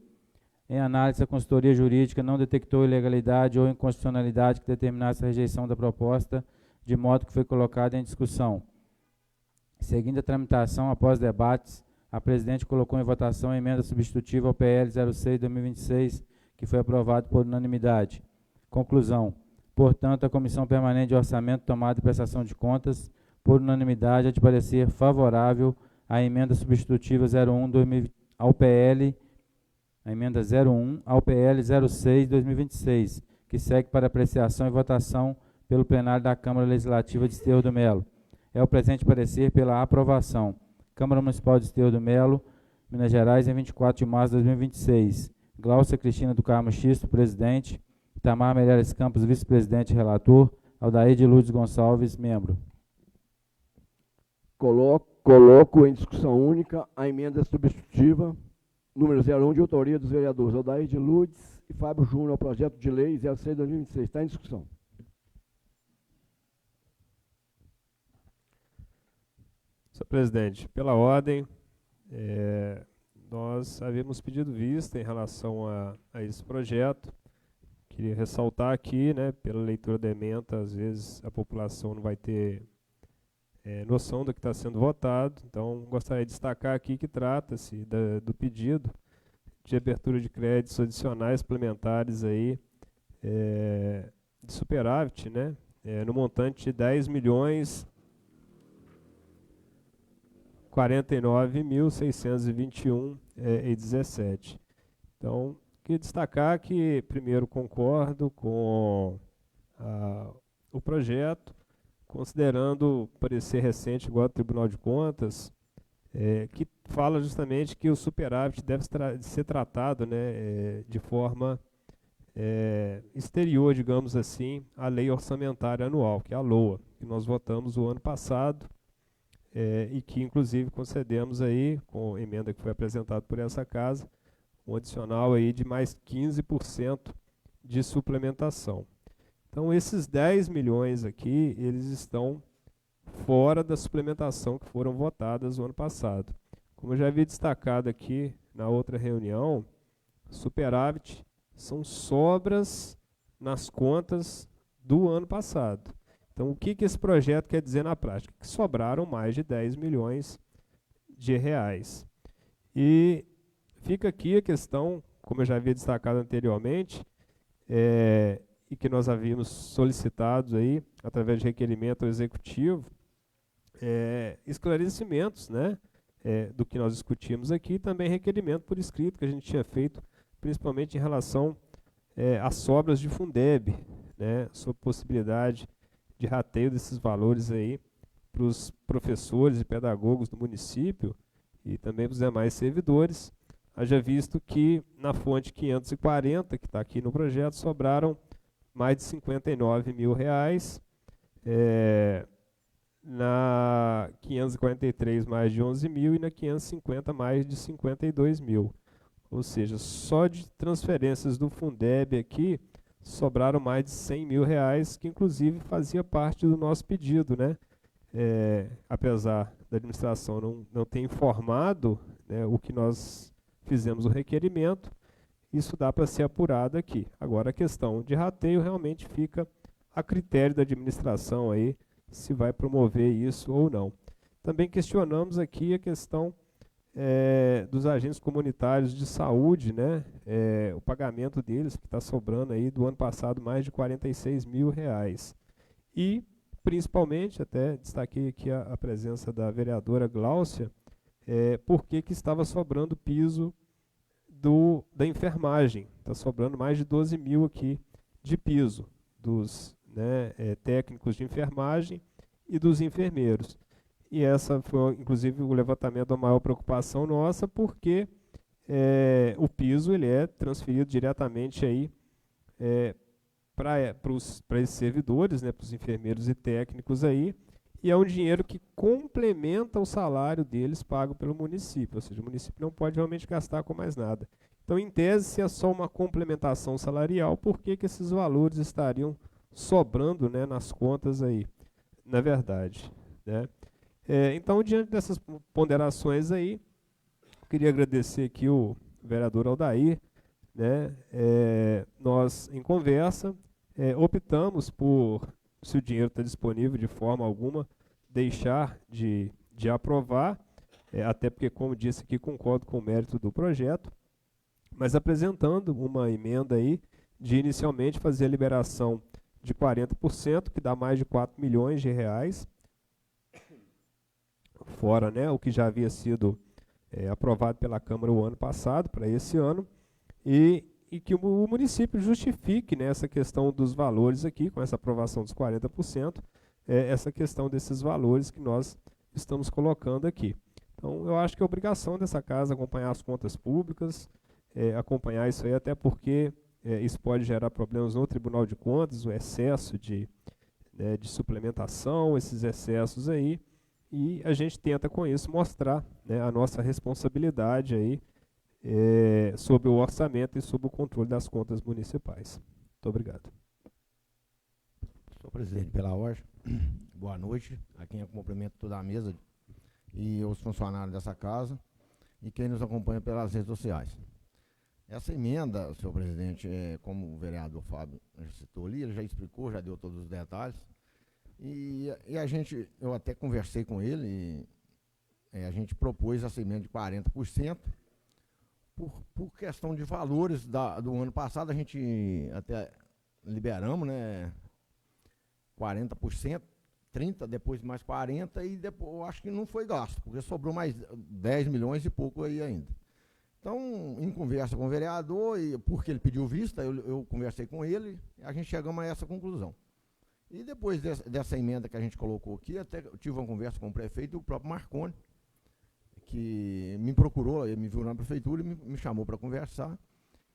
Em análise, a consultoria jurídica não detectou ilegalidade ou inconstitucionalidade que determinasse a rejeição da proposta, de modo que foi colocada em discussão. Seguindo a tramitação, após debates, a presidente colocou em votação a emenda substitutiva ao PL 06/2026, que foi aprovado por unanimidade. Conclusão. Portanto, a Comissão Permanente de Orçamento, Tomada e Prestação de Contas, por unanimidade, é de parecer favorável à emenda substitutiva 01 ao PL, a emenda 01 ao PL 06/2026, que segue para apreciação e votação pelo plenário da Câmara Legislativa de Desterro do Melo. É o presente parecer pela aprovação. Câmara Municipal de Desterro do Melo, Minas Gerais, em 24 de março de 2026. Glaucia Cristina do Carmo Xisto, presidente. Itamar Meireles Campos, vice-presidente e relator. Aldair de Lourdes Gonçalves, membro. Coloco em discussão única a emenda substitutiva número 01, de autoria dos vereadores Aldair de Lourdes e Fábio Júnior, ao projeto de lei 06/2026. Está em discussão. Senhor presidente, pela ordem, nós havíamos pedido vista em relação a esse projeto. Queria ressaltar aqui, né, pela leitura da ementa, às vezes a população não vai ter noção do que está sendo votado. Então, gostaria de destacar aqui que trata-se do pedido de abertura de créditos adicionais suplementares aí, de superávit, né, no montante de 10.049.621,17. Então, queria destacar que, primeiro, concordo com o projeto, considerando o parecer recente igual ao Tribunal de Contas, que fala justamente que o superávit deve ser tratado, né, de forma exterior, digamos assim, à lei orçamentária anual, que é a LOA, que nós votamos o ano passado, e que inclusive concedemos aí, com a emenda que foi apresentada por essa casa, um adicional aí de mais 15% de suplementação. Então esses 10 milhões aqui, eles estão fora da suplementação que foram votadas no ano passado. Como eu já havia destacado aqui na outra reunião, superávit são sobras nas contas do ano passado. Então, o que esse projeto quer dizer na prática? Que sobraram mais de 10 milhões de reais. E fica aqui a questão, como eu já havia destacado anteriormente, e que nós havíamos solicitado aí, através de requerimento ao executivo, esclarecimentos, né, do que nós discutimos aqui, e também requerimento por escrito que a gente tinha feito, principalmente em relação às sobras de Fundeb, né, sobre possibilidade de rateio desses valores aí para os professores e pedagogos do município e também para os demais servidores, haja visto que na fonte 540, que está aqui no projeto, sobraram mais de 59 mil reais, na 543 mais de 11 mil e na 550 mais de 52 mil. Ou seja, só de transferências do Fundeb aqui, sobraram mais de 100 mil reais, que inclusive fazia parte do nosso pedido, né? Apesar da administração não ter informado, né, o que nós fizemos o requerimento, isso dá para ser apurado aqui. Agora a questão de rateio realmente fica a critério da administração aí, se vai promover isso ou não. Também questionamos aqui a questão dos agentes comunitários de saúde, né, o pagamento deles, que está sobrando aí do ano passado mais de 46 mil reais. E, principalmente, até destaquei aqui a presença da vereadora Gláucia, porque que estava sobrando piso da enfermagem. Está sobrando mais de 12 mil aqui de piso dos, né, técnicos de enfermagem e dos enfermeiros. E essa foi, inclusive, o levantamento da maior preocupação nossa, porque o piso ele é transferido diretamente aí para esses servidores, né, para os enfermeiros e técnicos aí, e é um dinheiro que complementa o salário deles pago pelo município, ou seja, o município não pode realmente gastar com mais nada. Então, em tese, se é só uma complementação salarial, por que esses valores estariam sobrando, né, nas contas aí, na verdade, né? Então, diante dessas ponderações aí, queria agradecer aqui o vereador Aldair, né? Nós, em conversa, optamos por, se o dinheiro está disponível de forma alguma, deixar de aprovar, até porque, como disse aqui, concordo com o mérito do projeto, mas apresentando uma emenda aí de inicialmente fazer a liberação de 40%, que dá mais de 4 milhões de reais, fora, né, o que já havia sido aprovado pela Câmara o ano passado, para esse ano, e que o município justifique, né, essa questão dos valores aqui, com essa aprovação dos 40%, essa questão desses valores que nós estamos colocando aqui. Então, eu acho que é obrigação dessa casa acompanhar as contas públicas, acompanhar isso aí, até porque isso pode gerar problemas no Tribunal de Contas, o excesso de suplementação, esses excessos aí, e a gente tenta com isso mostrar, né, a nossa responsabilidade aí sobre o orçamento e sobre o controle das contas municipais. Muito obrigado. Senhor presidente, pela ordem, boa noite a quem cumprimento toda a mesa e os funcionários dessa casa e quem nos acompanha pelas redes sociais. Essa emenda, senhor presidente, como o vereador Fábio já citou ali, ele já explicou, já deu todos os detalhes. E eu até conversei com ele, a gente propôs essa emenda de 40%, por questão de valores do ano passado, a gente até liberamos, né, 40%, 30%, depois mais 40%, e depois eu acho que não foi gasto, porque sobrou mais 10 milhões e pouco aí ainda. Então, em conversa com o vereador, e porque ele pediu vista, eu conversei com ele, e a gente chegamos a essa conclusão. E depois dessa emenda que a gente colocou aqui, até tive uma conversa com o prefeito e o próprio Marconi, que me procurou, ele me viu na prefeitura e me chamou para conversar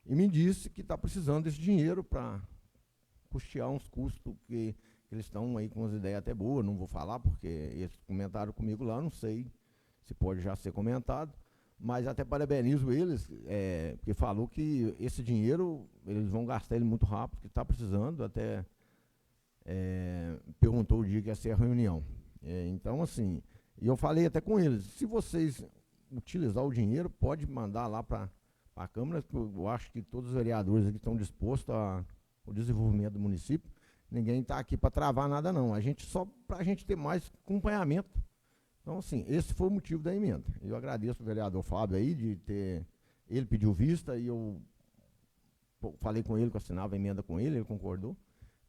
e me disse que está precisando desse dinheiro para custear uns custos que eles estão aí com umas ideias até boas, não vou falar porque eles comentaram comigo lá, não sei se pode já ser comentado, mas até parabenizo eles, porque falou que esse dinheiro eles vão gastar ele muito rápido, que está precisando, até perguntou o dia que ia ser a reunião. Então, assim, e eu falei até com eles, se vocês utilizar o dinheiro, pode mandar lá para a Câmara, que eu acho que todos os vereadores aqui estão dispostos ao desenvolvimento do município. Ninguém está aqui para travar nada, não. Só para a gente ter mais acompanhamento. Então, assim, esse foi o motivo da emenda. Eu agradeço o vereador Fábio aí de ter... Ele pediu vista e eu falei com ele que eu assinava a emenda com ele concordou.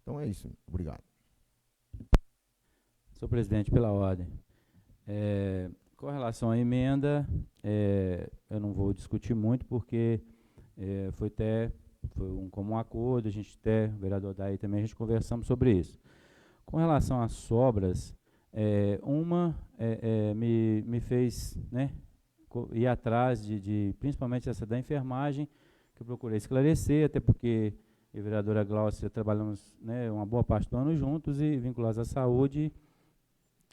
Então é isso. Obrigado. Senhor presidente, pela ordem. Com relação à emenda, eu não vou discutir muito, porque foi um comum acordo, o vereador Daí também, a gente conversamos sobre isso. Com relação às sobras, me fez, né, ir atrás principalmente essa da enfermagem, que eu procurei esclarecer, até porque eu e a vereadora Gláucia trabalhamos, né, uma boa parte do ano juntos e vinculados à saúde,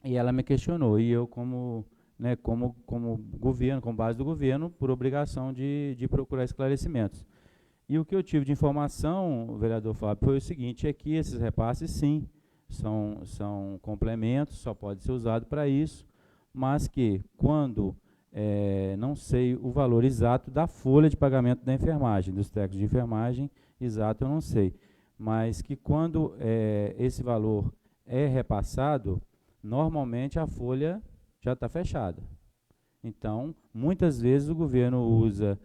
e ela me questionou, e eu como governo, como base do governo, por obrigação de procurar esclarecimentos. E o que eu tive de informação, vereador Fábio, foi o seguinte, é que esses repasses, sim, são complementos, só pode ser usado para isso, mas que quando, não sei o valor exato da folha de pagamento da enfermagem, dos técnicos de enfermagem, exato eu não sei, mas que quando esse valor é repassado, normalmente a folha já está fechada. Então, muitas vezes o governo usa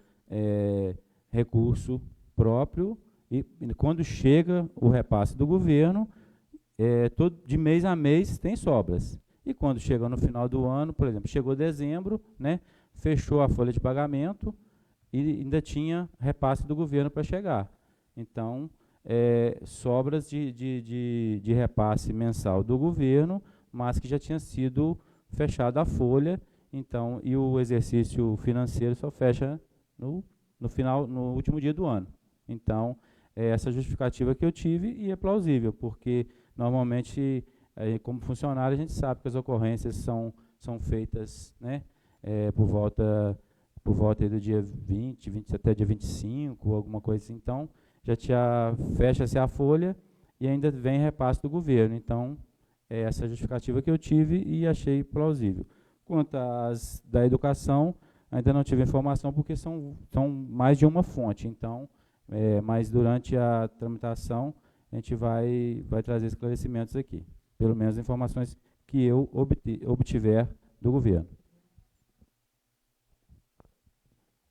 recurso próprio e quando chega o repasse do governo, de mês a mês tem sobras. E quando chega no final do ano, por exemplo, chegou dezembro, né, fechou a folha de pagamento e ainda tinha repasse do governo para chegar. Então, sobras de repasse mensal do governo, mas que já tinha sido fechada a folha, então, e o exercício financeiro só fecha no último dia do ano. Então, essa justificativa que eu tive, e é plausível, porque normalmente, como funcionário, a gente sabe que as ocorrências são feitas, né, por volta do dia 20 até dia 25, alguma coisa assim. Então, fecha-se a folha e ainda vem repasse do governo. Então, essa é a justificativa que eu tive e achei plausível. Quanto às da educação, ainda não tive informação, porque são mais de uma fonte. Então, mas durante a tramitação, a gente vai trazer esclarecimentos aqui. Pelo menos informações que eu obtiver do governo.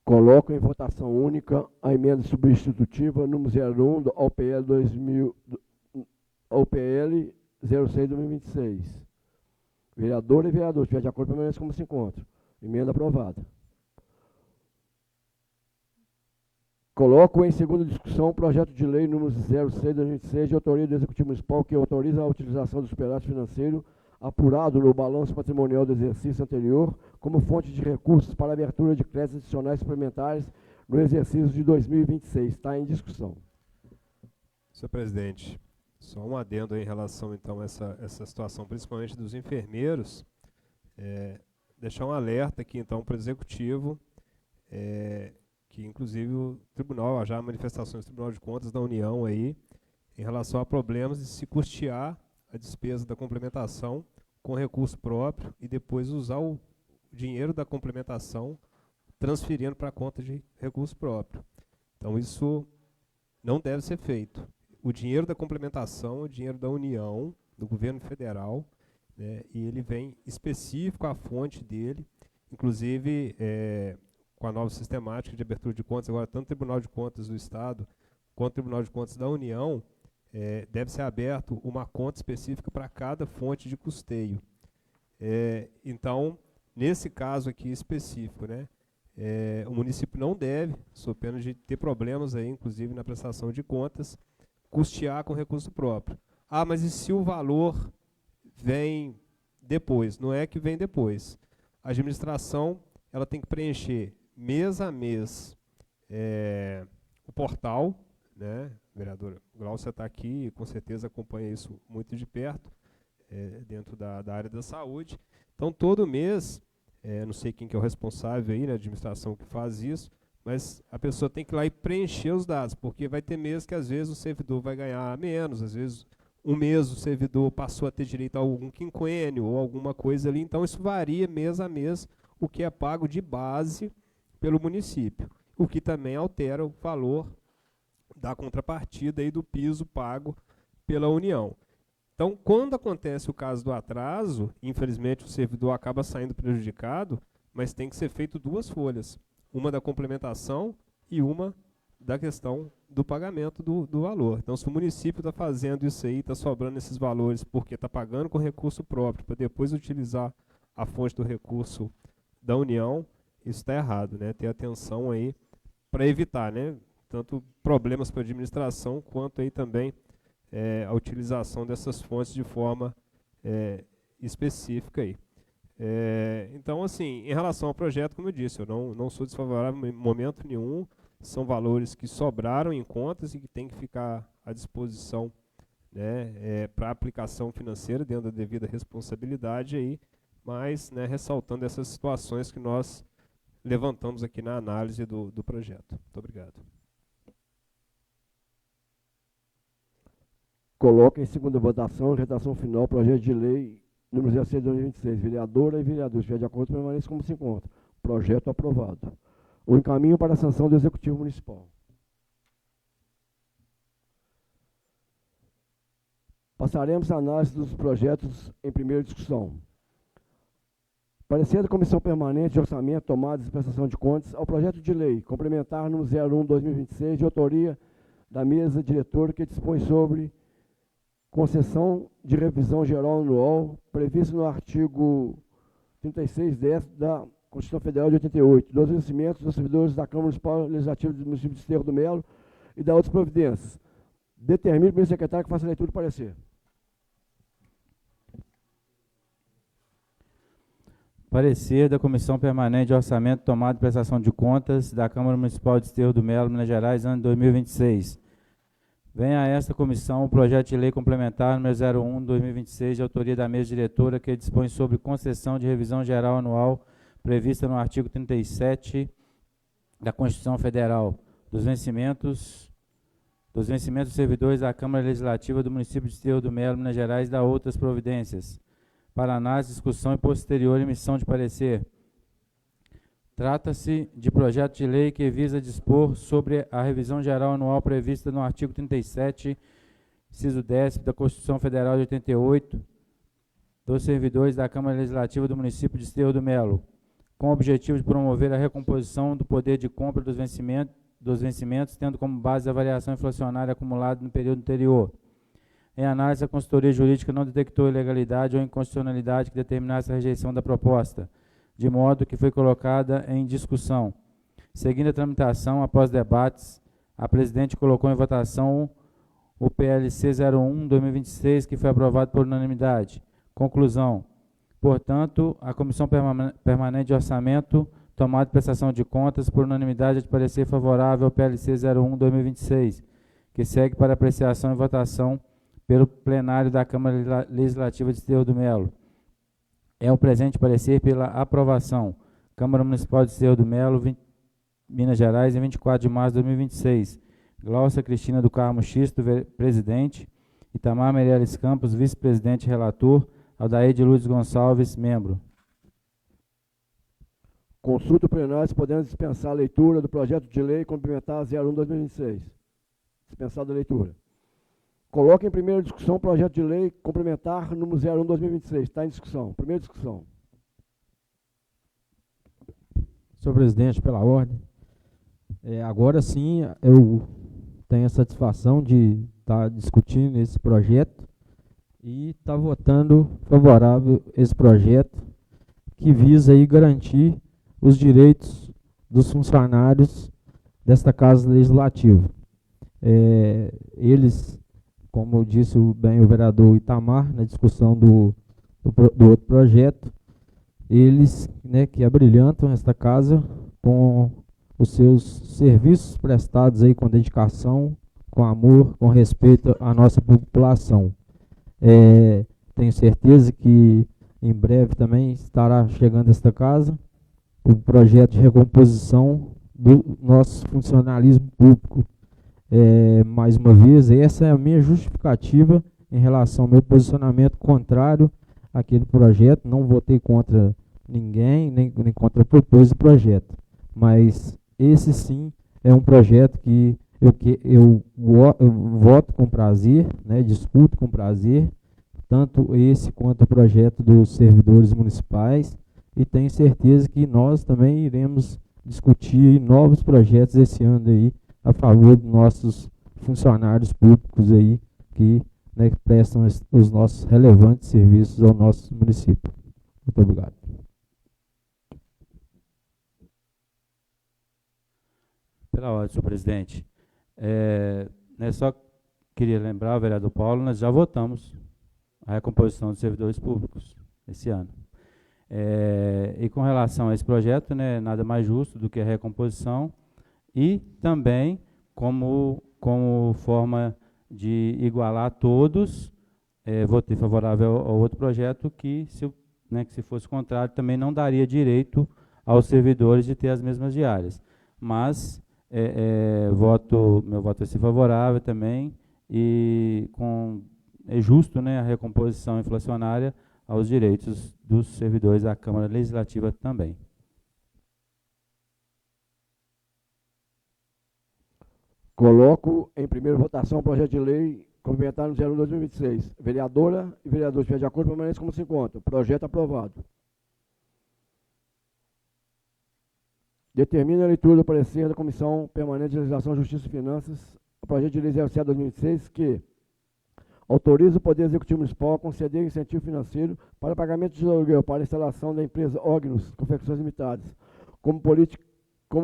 Coloco em votação única a emenda substitutiva número 01 ao PL 06/2026. Vereadora e vereador, se estiver de acordo, permaneça como se encontra. Emenda aprovada. Coloco em segunda discussão o projeto de lei número 06/2026, de autoria do Executivo Municipal, que autoriza a utilização do superávit financeiro apurado no balanço patrimonial do exercício anterior como fonte de recursos para a abertura de créditos adicionais suplementares no exercício de 2026. Está em discussão. Senhor presidente, só um adendo em relação, então, a essa situação, principalmente dos enfermeiros, deixar um alerta aqui, então, para o Executivo, que, inclusive, o Tribunal, já há manifestações do Tribunal de Contas da União aí, em relação a problemas de se custear a despesa da complementação com recurso próprio e depois usar o dinheiro da complementação transferindo para a conta de recurso próprio. Então, isso não deve ser feito. O dinheiro da complementação é o dinheiro da União, do governo federal, né, e ele vem específico à fonte dele, inclusive com a nova sistemática de abertura de contas, agora tanto o Tribunal de Contas do Estado quanto o Tribunal de Contas da União, deve ser aberto uma conta específica para cada fonte de custeio. Então, nesse caso aqui específico, né, o município não deve, sob pena de ter problemas aí, inclusive na prestação de contas, custear com recurso próprio. Ah, mas e se o valor vem depois? Não é que vem depois. A administração ela tem que preencher mês a mês o portal, né? A vereadora Glaucia está aqui e com certeza acompanha isso muito de perto, dentro da área da saúde. Então, todo mês, não sei quem que é o responsável aí, na administração que faz isso, mas a pessoa tem que ir lá e preencher os dados, porque vai ter mês que às vezes o servidor vai ganhar menos, às vezes um mês o servidor passou a ter direito a algum quinquênio ou alguma coisa ali, então isso varia mês a mês o que é pago de base pelo município, o que também altera o valor da contrapartida e do piso pago pela União. Então, quando acontece o caso do atraso, infelizmente o servidor acaba saindo prejudicado, mas tem que ser feito duas folhas, uma da complementação e uma da questão do pagamento do valor. Então, se o município está fazendo isso aí, está sobrando esses valores porque está pagando com recurso próprio, para depois utilizar a fonte do recurso da União, isso está errado, né? Ter atenção aí para evitar, né? Tanto problemas para a administração, quanto aí também a utilização dessas fontes de forma específica aí. Então, assim, em relação ao projeto, como eu disse, eu não sou desfavorável em momento nenhum, são valores que sobraram em contas e que tem que ficar à disposição, né, para aplicação financeira dentro da devida responsabilidade aí, mas, né, ressaltando essas situações que nós levantamos aqui na análise do projeto. Muito obrigado. Coloca em segunda votação, redação final, projeto de lei número 16 de 2026. Vereadora e vereadores, se estiver de acordo, permaneça como se encontra. Projeto aprovado. O encaminho para a sanção do Executivo Municipal. Passaremos a análise dos projetos em primeira discussão. Parecer da Comissão Permanente de Orçamento, Tomadas e Prestação de Contas ao projeto de lei complementar número 01/2026, de autoria da mesa diretora, que dispõe sobre concessão de revisão geral anual, previsto no artigo 3610 da Constituição Federal de 88, dos vencimentos dos servidores da Câmara Municipal Legislativa do município de Desterro do Melo e da outras providências. Determine o primeiro secretário que faça a leitura do parecer. Parecer da Comissão Permanente de Orçamento, Tomada e Prestação de Contas da Câmara Municipal de Desterro do Melo, Minas Gerais, ano 2026. Venha a esta comissão o projeto de lei complementar número 01/2026, de autoria da mesa diretora, que dispõe sobre concessão de revisão geral anual prevista no artigo 37 da Constituição Federal, dos vencimentos dos servidores da Câmara Legislativa do município de Desterro do Melo, Minas Gerais, e da outras providências. Para análise, discussão e posterior emissão de parecer. Trata-se de projeto de lei que visa dispor sobre a revisão geral anual prevista no artigo 37, inciso 10 da Constituição Federal de 88, dos servidores da Câmara Legislativa do município de Desterro do Melo, com o objetivo de promover a recomposição do poder de compra dos vencimentos, tendo como base a variação inflacionária acumulada no período anterior. Em análise, a consultoria jurídica não detectou ilegalidade ou inconstitucionalidade que determinasse a rejeição da proposta, de modo que foi colocada em discussão. Seguindo a tramitação, após debates, a presidente colocou em votação o PLC 01/2026, que foi aprovado por unanimidade. Conclusão. Portanto, a Comissão Permanente de Orçamento, Tomada e Prestação de Contas, por unanimidade, de parecer favorável ao PLC 01/2026, que segue para apreciação e votação pelo plenário da Câmara Legislativa de Desterro do Melo. É o presente parecer pela aprovação. Câmara Municipal de Desterro do Melo, Minas Gerais, em 24 de março de 2026. Glaucia Cristina do Carmo Xisto, presidente. Itamar Meirelles Campos, vice-presidente e relator. Aldair de Lourdes Gonçalves, membro. Consulta o plenário se podemos dispensar a leitura do projeto de lei complementar 01/2026. Dispensada a leitura. Coloque em primeira discussão o projeto de lei complementar número 01/2026. Está em discussão. Primeira discussão. Senhor presidente, pela ordem. Agora sim, eu tenho a satisfação de estar discutindo esse projeto e estar votando favorável esse projeto que visa aí garantir os direitos dos funcionários desta Casa Legislativa. Eles, como disse bem o vereador Itamar, na discussão do outro projeto, eles, né, que abrilhantam esta casa com os seus serviços prestados aí com dedicação, com amor, com respeito à nossa população. Tenho certeza que em breve também estará chegando esta casa o projeto de recomposição do nosso funcionalismo público. Mais uma vez, essa é a minha justificativa em relação ao meu posicionamento contrário àquele projeto. Não votei contra ninguém, nem contra a proposta do projeto, mas esse sim é um projeto que eu voto com prazer, né, discuto com prazer, tanto esse quanto o projeto dos servidores municipais, e tenho certeza que nós também iremos discutir novos projetos esse ano aí a favor dos nossos funcionários públicos aí que, né, prestam os nossos relevantes serviços ao nosso município. Muito obrigado. Pela ordem, senhor presidente. Só queria lembrar, vereador Paulo, nós já votamos a recomposição dos servidores públicos esse ano. E com relação a esse projeto, né, nada mais justo do que a recomposição e também como forma de igualar todos, votei favorável ao outro projeto que se fosse contrário também não daria direito aos servidores de ter as mesmas diárias. Mas meu voto vai ser favorável também e é justo, né, a recomposição inflacionária aos direitos dos servidores da Câmara Legislativa também. Coloco em primeira votação o projeto de lei complementar no 01/2026. Vereadora e vereadores, se estiver de acordo, permaneçam como se encontra. Projeto aprovado. Determina a leitura do parecer da Comissão Permanente de Legislação, Justiça e Finanças, o projeto de lei 07/2026, que autoriza o Poder Executivo Municipal a conceder incentivo financeiro para pagamento de aluguel para a instalação da empresa Ognos Confecções Limitadas, como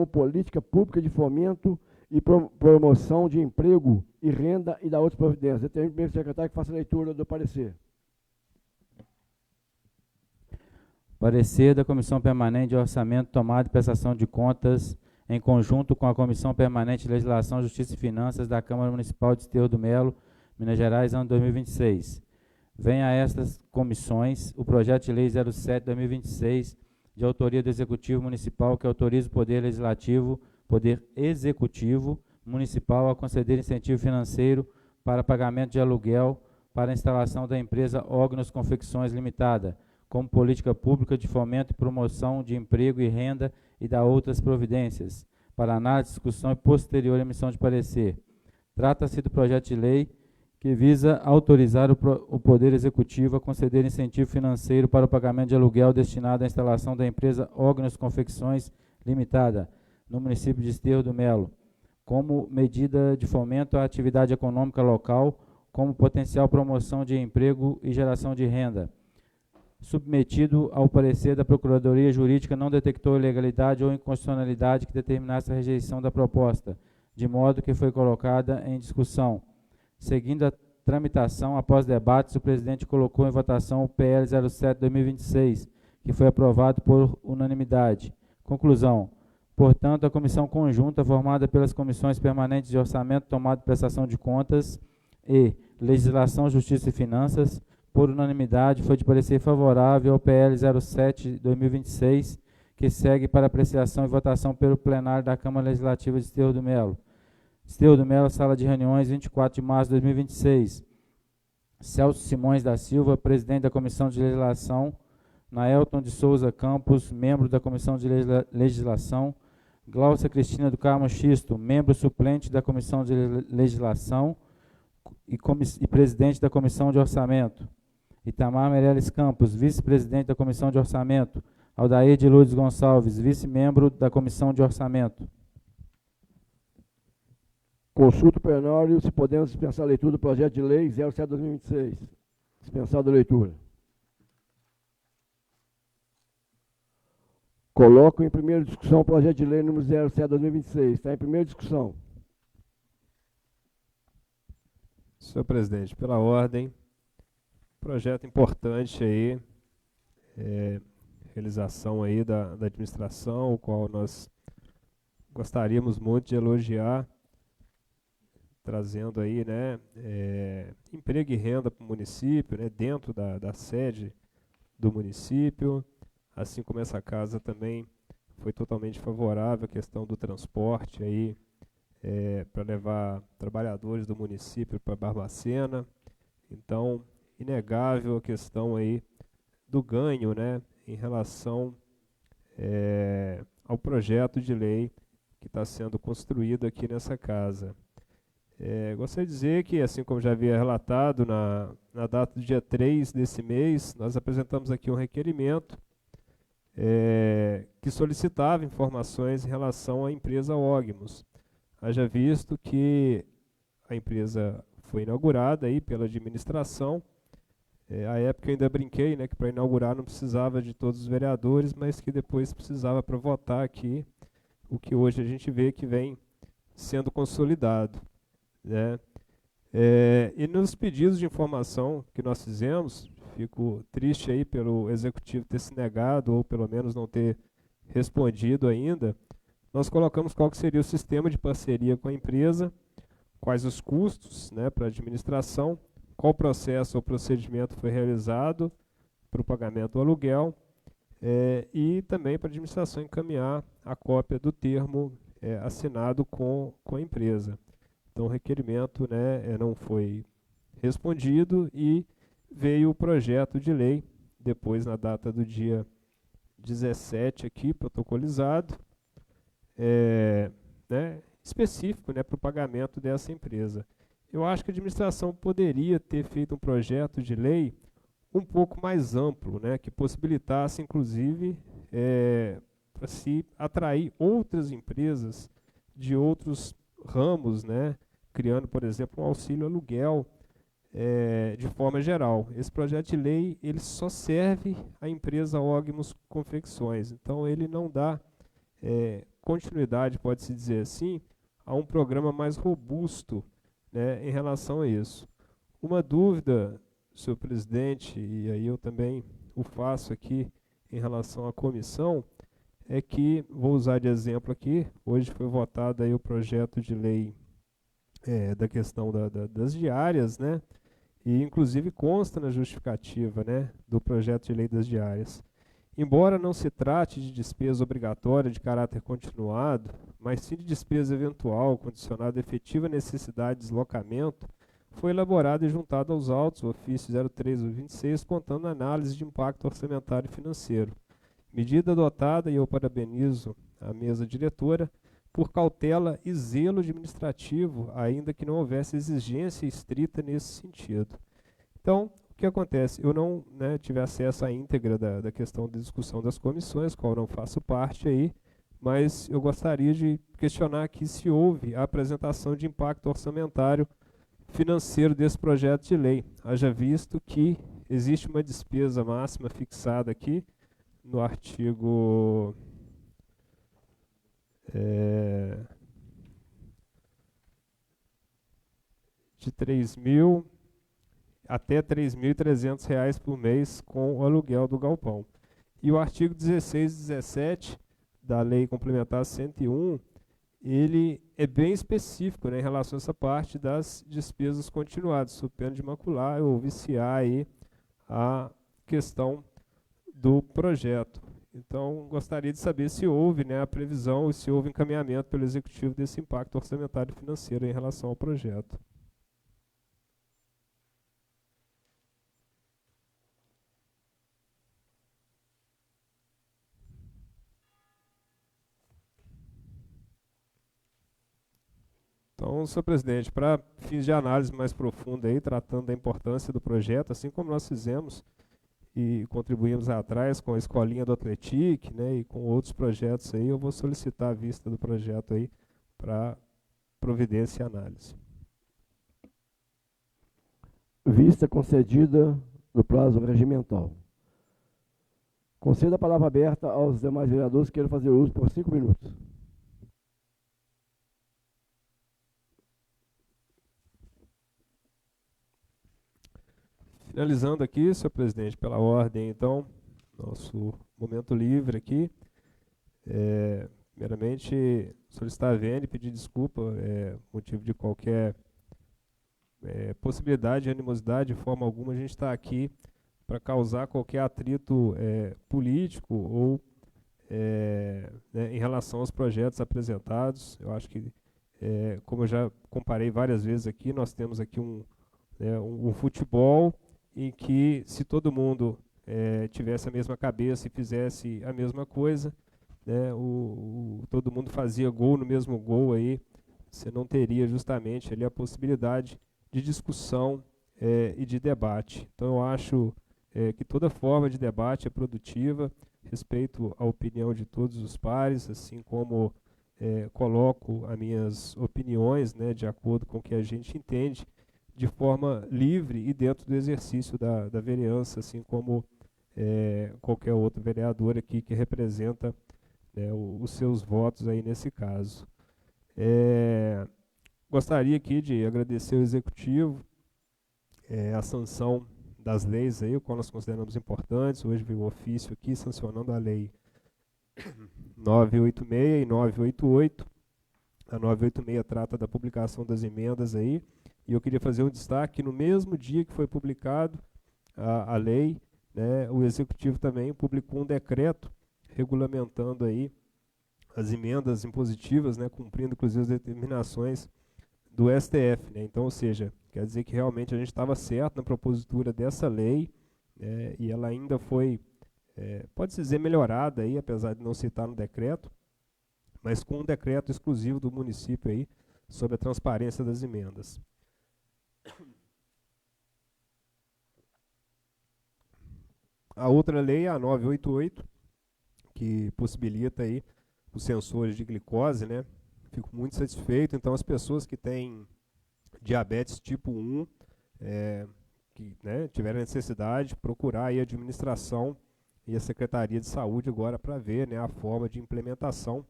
política pública de fomento e promoção de emprego e renda e da outras providências. Determina o primeiro secretário que faça a leitura do parecer. Parecer da Comissão Permanente de Orçamento, Tomada e Prestação de Contas, em conjunto com a Comissão Permanente de Legislação, Justiça e Finanças da Câmara Municipal de Desterro do Melo, Minas Gerais, ano 2026. Venha a estas comissões o projeto de lei 07/2026, de autoria do Executivo Municipal, que autoriza o Poder Executivo Municipal a conceder incentivo financeiro para pagamento de aluguel para a instalação da empresa Ognos Confecções Limitada, como política pública de fomento e promoção de emprego e renda e da outras providências, para análise, discussão e posterior emissão de parecer. Trata-se do projeto de lei que visa autorizar o Poder Executivo a conceder incentivo financeiro para o pagamento de aluguel destinado à instalação da empresa Ognos Confecções Limitada, no município de Desterro do Melo, como medida de fomento à atividade econômica local, como potencial promoção de emprego e geração de renda. Submetido ao parecer da Procuradoria Jurídica, não detectou ilegalidade ou inconstitucionalidade que determinasse a rejeição da proposta, de modo que foi colocada em discussão. Seguindo a tramitação, após debates, o presidente colocou em votação o PL 07/2026, que foi aprovado por unanimidade. Conclusão. Portanto, a comissão conjunta, formada pelas comissões permanentes de Orçamento, Tomada e Prestação de Contas e Legislação, Justiça e Finanças, por unanimidade, foi de parecer favorável ao PL 07/2026, que segue para apreciação e votação pelo plenário da Câmara Legislativa de Desterro do Melo. Desterro do Melo, sala de reuniões, 24 de março de 2026. Celso Simões da Silva, presidente da Comissão de Legislação. Naelton de Souza Campos, membro da Comissão de Legislação. Glaucia Cristina do Carmo Xisto, membro suplente da Comissão de Legislação e presidente da Comissão de Orçamento. Itamar Meirelles Campos, vice-presidente da Comissão de Orçamento. Aldair de Lourdes Gonçalves, vice-membro da Comissão de Orçamento. Consulta o plenário se podemos dispensar a leitura do projeto de lei 07/2026. Dispensado a leitura. Coloco em primeira discussão o projeto de lei número 07/2026. Está em primeira discussão. Senhor presidente, pela ordem, projeto importante aí, realização aí da administração, o qual nós gostaríamos muito de elogiar, trazendo aí, né, emprego e renda para o município, né, dentro da sede do município, assim como essa casa também foi totalmente favorável à questão do transporte aí, para levar trabalhadores do município para Barbacena. Então, inegável a questão aí do ganho, né, em relação ao projeto de lei que está sendo construído aqui nessa casa. Gostaria de dizer que, assim como já havia relatado, na data do dia 3 desse mês, nós apresentamos aqui um requerimento que solicitava informações em relação à empresa Ogmos. Haja visto que a empresa foi inaugurada aí pela administração. À época eu ainda brinquei, né, que para inaugurar não precisava de todos os vereadores, mas que depois precisava para votar aqui, o que hoje a gente vê que vem sendo consolidado, né? E nos pedidos de informação que nós fizemos, fico triste aí pelo executivo ter se negado, ou pelo menos não ter respondido ainda. Nós colocamos qual que seria o sistema de parceria com a empresa, quais os custos, né, para a administração, qual processo ou procedimento foi realizado para o pagamento do aluguel, e também para a administração encaminhar a cópia do termo assinado com a empresa. Então o requerimento, né, não foi respondido e veio o projeto de lei, depois na data do dia 17 aqui, protocolizado, né, específico, né, para o pagamento dessa empresa. Eu acho que a administração poderia ter feito um projeto de lei um pouco mais amplo, né, que possibilitasse, inclusive, para se atrair outras empresas de outros ramos, né, criando, por exemplo, um auxílio aluguel de forma geral. Esse projeto de lei ele só serve à empresa Ogmos Confecções, então ele não dá continuidade, pode-se dizer assim, a um programa mais robusto, né, em relação a isso. Uma dúvida, senhor presidente, e aí eu também o faço aqui em relação à comissão, é que, vou usar de exemplo aqui, hoje foi votado aí o projeto de lei da questão das diárias, né, e inclusive consta na justificativa, né, do projeto de lei das diárias. Embora não se trate de despesa obrigatória de caráter continuado, mas sim de despesa eventual, condicionada à efetiva necessidade de deslocamento, foi elaborado e juntado aos autos, o ofício 03/26, contando análise de impacto orçamentário e financeiro. Medida adotada, e eu parabenizo a mesa diretora, por cautela e zelo administrativo, ainda que não houvesse exigência estrita nesse sentido. Então, o que acontece? Eu não, né, tive acesso à íntegra da questão de discussão das comissões, qual não faço parte aí, mas eu gostaria de questionar aqui se houve a apresentação de impacto orçamentário financeiro desse projeto de lei, haja visto que existe uma despesa máxima fixada aqui no artigo de 3.000 até R$ 3.300 por mês com o aluguel do galpão. E o artigo 16 e 17 da Lei Complementar 101, ele é bem específico, né, em relação a essa parte das despesas continuadas, sob pena de macular ou viciar aí a questão do projeto. Então, gostaria de saber se houve, né, a previsão e se houve encaminhamento pelo Executivo desse impacto orçamentário e financeiro em relação ao projeto. Então, senhor presidente, para fins de análise mais profunda aí, tratando da importância do projeto, assim como nós fizemos e contribuímos atrás com a escolinha do Atletic, né, e com outros projetos aí, eu vou solicitar a vista do projeto aí para providência e análise. Vista concedida no prazo regimental. Concedo a palavra aberta aos demais vereadores que queiram fazer uso por 5 minutos. Finalizando aqui, senhor presidente, pela ordem, então, nosso momento livre aqui. Primeiramente, solicitar a VN e pedir desculpa, motivo de qualquer possibilidade de animosidade, de forma alguma a gente está aqui para causar qualquer atrito político ou né, em relação aos projetos apresentados. Eu acho que, como eu já comparei várias vezes aqui, nós temos aqui um futebol em que, se todo mundo tivesse a mesma cabeça e fizesse a mesma coisa, né, todo mundo fazia gol no mesmo gol, aí você não teria justamente ali a possibilidade de discussão e de debate. Então eu acho que toda forma de debate é produtiva, respeito a opinião de todos os pares, assim como coloco as minhas opiniões, né, de acordo com o que a gente entende, de forma livre e dentro do exercício da vereança, assim como qualquer outro vereador aqui que representa os seus votos aí nesse caso. Gostaria aqui de agradecer ao Executivo a sanção das leis aí, o qual nós consideramos importantes. Hoje veio o ofício aqui sancionando a lei 986 e 988. A 986 trata da publicação das emendas aí, e eu queria fazer um destaque: no mesmo dia que foi publicado a lei, né, o Executivo também publicou um decreto regulamentando aí as emendas impositivas, né, cumprindo inclusive as determinações do STF, né? Então, ou seja, quer dizer que realmente a gente estava certo na propositura dessa lei, e ela ainda foi, pode-se dizer, melhorada aí, apesar de não citar no decreto, mas com um decreto exclusivo do município aí sobre a transparência das emendas. A outra lei é a 988, que possibilita aí os sensores de glicose, né? Fico muito satisfeito. Então, as pessoas que têm diabetes tipo 1, que, né, tiveram necessidade, procurar aí a administração e a Secretaria de Saúde agora para ver, né, a forma de implementação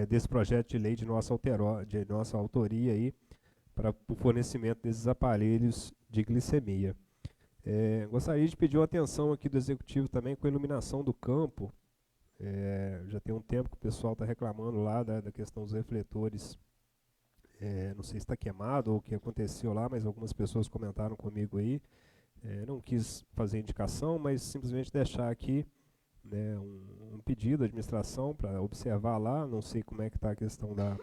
desse projeto de lei de nossa autoria aí, para o fornecimento desses aparelhos de glicemia. Gostaria de pedir uma atenção aqui do Executivo também com a iluminação do campo. Já tem um tempo que o pessoal está reclamando lá da questão dos refletores. Não sei se está queimado ou o que aconteceu lá, mas algumas pessoas comentaram comigo aí. Não quis fazer indicação, mas simplesmente deixar aqui, né, um pedido à administração para observar lá. Não sei como é que está a questão da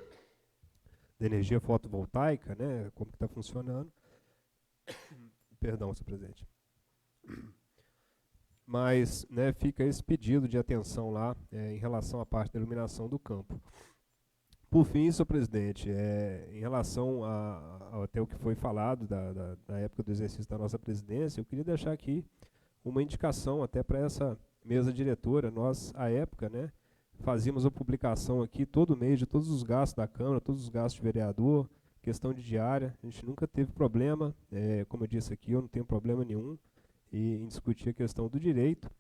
energia fotovoltaica, né, como que está funcionando. Perdão, senhor presidente. Mas, né, fica esse pedido de atenção lá em relação à parte da iluminação do campo. Por fim, senhor presidente, em relação até o que foi falado da época do exercício da nossa presidência, eu queria deixar aqui uma indicação até para essa mesa diretora. Nós, à época, né, fazíamos a publicação aqui todo mês de todos os gastos da Câmara, todos os gastos de vereador, questão de diária. A gente nunca teve problema, como eu disse aqui, eu não tenho problema nenhum em discutir a questão do direito.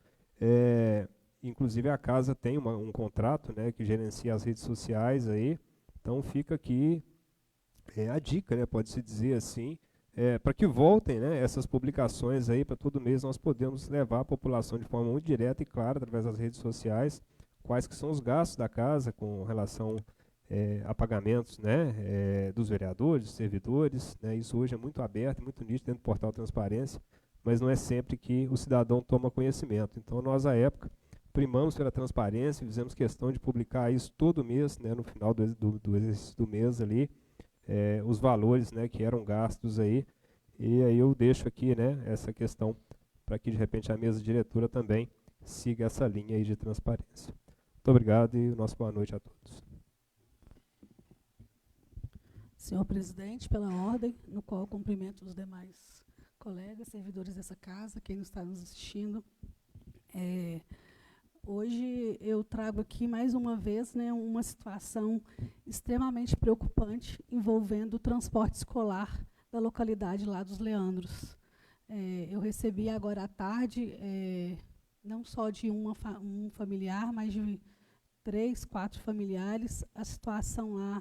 Inclusive a casa tem um contrato, né, que gerencia as redes sociais aí. Então fica aqui a dica, né, pode-se dizer assim, para que voltem, né, essas publicações aí, para todo mês nós podemos levar a população de forma muito direta e clara, através das redes sociais, quais que são os gastos da casa com relação a pagamentos, né, dos vereadores, dos servidores, né. Isso hoje é muito aberto, muito nítido dentro do portal Transparência, mas não é sempre que o cidadão toma conhecimento. Então nós, à época, primamos pela transparência e fizemos questão de publicar isso todo mês, né, no final do exercício do mês ali, os valores, né, que eram gastos aí. E aí eu deixo aqui, né, essa questão para que de repente a mesa diretora também siga essa linha aí de transparência. Muito obrigado e nossa boa noite a todos. Senhor presidente, pela ordem, no qual eu cumprimento os demais colegas, servidores dessa casa, quem está nos assistindo. Hoje eu trago aqui mais uma vez, né, uma situação extremamente preocupante envolvendo o transporte escolar da localidade lá dos Leandros. Eu recebi agora à tarde, não só de um familiar, mas de 3, 4 familiares, a situação lá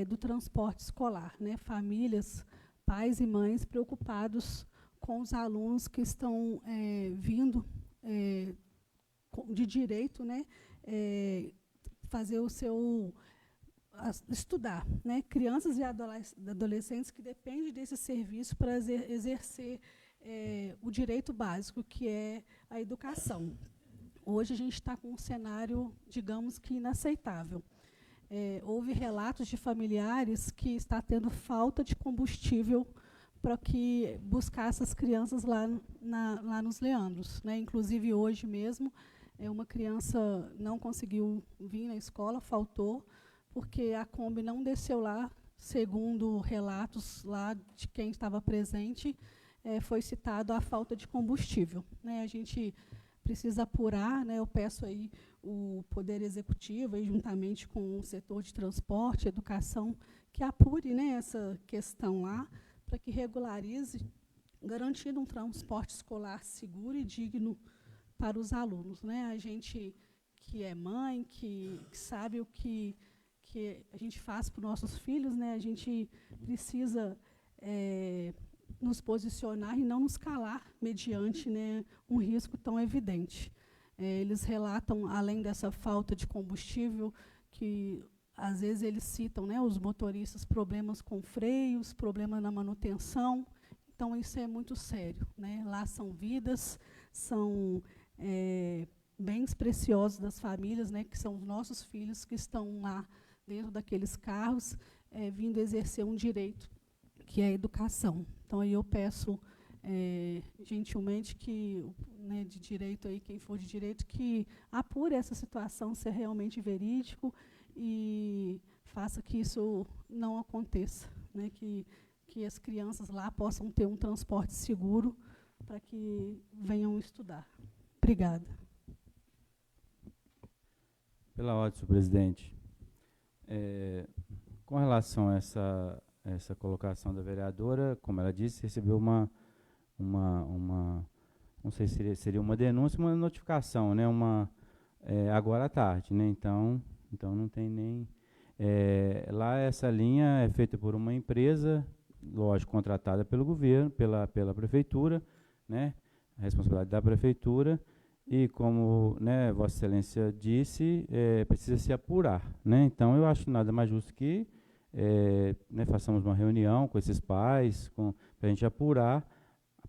do transporte escolar, né? Famílias, pais e mães preocupados com os alunos que estão vindo de direito, né, fazer o seu estudar, né, crianças e adolescentes que dependem desse serviço para exercer o direito básico, que é a educação. Hoje a gente está com um cenário, digamos que inaceitável. Houve relatos de familiares que está tendo falta de combustível para que buscar essas crianças lá nos Leandros, né? Inclusive hoje mesmo, uma criança não conseguiu vir na escola, faltou, porque a Kombi não desceu lá, segundo relatos lá de quem estava presente, foi citado a falta de combustível, né? A gente precisa apurar, né? Eu peço aí o Poder Executivo, aí, juntamente com o setor de transporte, educação, que apure, né, essa questão lá, para que regularize, garantindo um transporte escolar seguro e digno para os alunos, né? A gente que é mãe, que sabe o que a gente faz para os nossos filhos, né? A gente precisa nos posicionar e não nos calar mediante, né, um risco tão evidente. Eles relatam, além dessa falta de combustível, que às vezes eles citam, né, os motoristas, problemas com freios, problema na manutenção. Então, isso é muito sério, né? Lá são vidas, são bens preciosos das famílias, né, que são os nossos filhos que estão lá dentro daqueles carros, vindo exercer um direito, que é a educação. Então, aí eu peço gentilmente que, né, de direito, aí, quem for de direito, que apure essa situação, se é realmente verídico, e faça que isso não aconteça, né, que as crianças lá possam ter um transporte seguro para que venham estudar. Obrigada. Pela ordem, senhor presidente. Com relação a essa colocação da vereadora, como ela disse, recebeu uma não sei se seria uma denúncia, uma notificação, né, agora à tarde, né, então não tem nem... lá essa linha é feita por uma empresa, lógico, contratada pelo governo, pela prefeitura, né, a responsabilidade da prefeitura, e como, né, Vossa Excelência disse, precisa se apurar, né, então eu acho nada mais justo que né, façamos uma reunião com esses pais, para a gente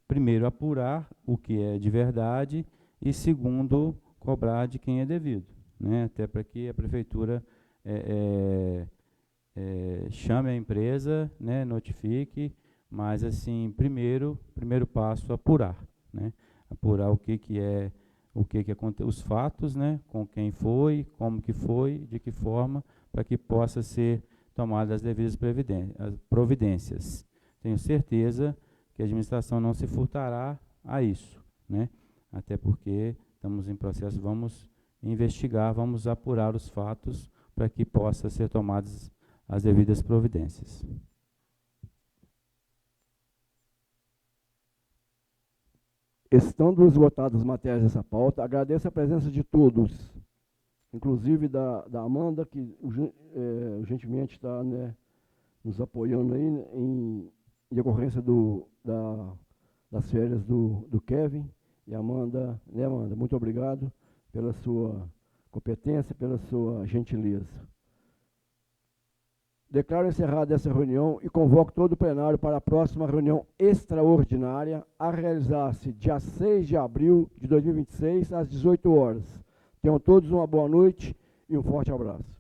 primeiro apurar o que é de verdade e, segundo, cobrar de quem é devido, né, até para que a prefeitura chame a empresa, né, notifique, mas, assim, primeiro passo, apurar, né, apurar o que aconteceu, os fatos, né, com quem foi, como que foi, de que forma, para que possa ser tomadas as devidas providências. Tenho certeza que a administração não se furtará a isso, né? Até porque estamos em processo, vamos investigar, vamos apurar os fatos para que possa ser tomadas as devidas providências. Estando esgotadas as matérias dessa pauta, agradeço a presença de todos, inclusive da Amanda, que urgentemente está, né, nos apoiando aí em decorrência das férias do Kevin. E Amanda, né, Amanda, muito obrigado pela sua competência, pela sua gentileza. Declaro encerrada essa reunião e convoco todo o plenário para a próxima reunião extraordinária a realizar-se dia 6 de abril de 2026, às 18 horas. Tenham todos uma boa noite e um forte abraço.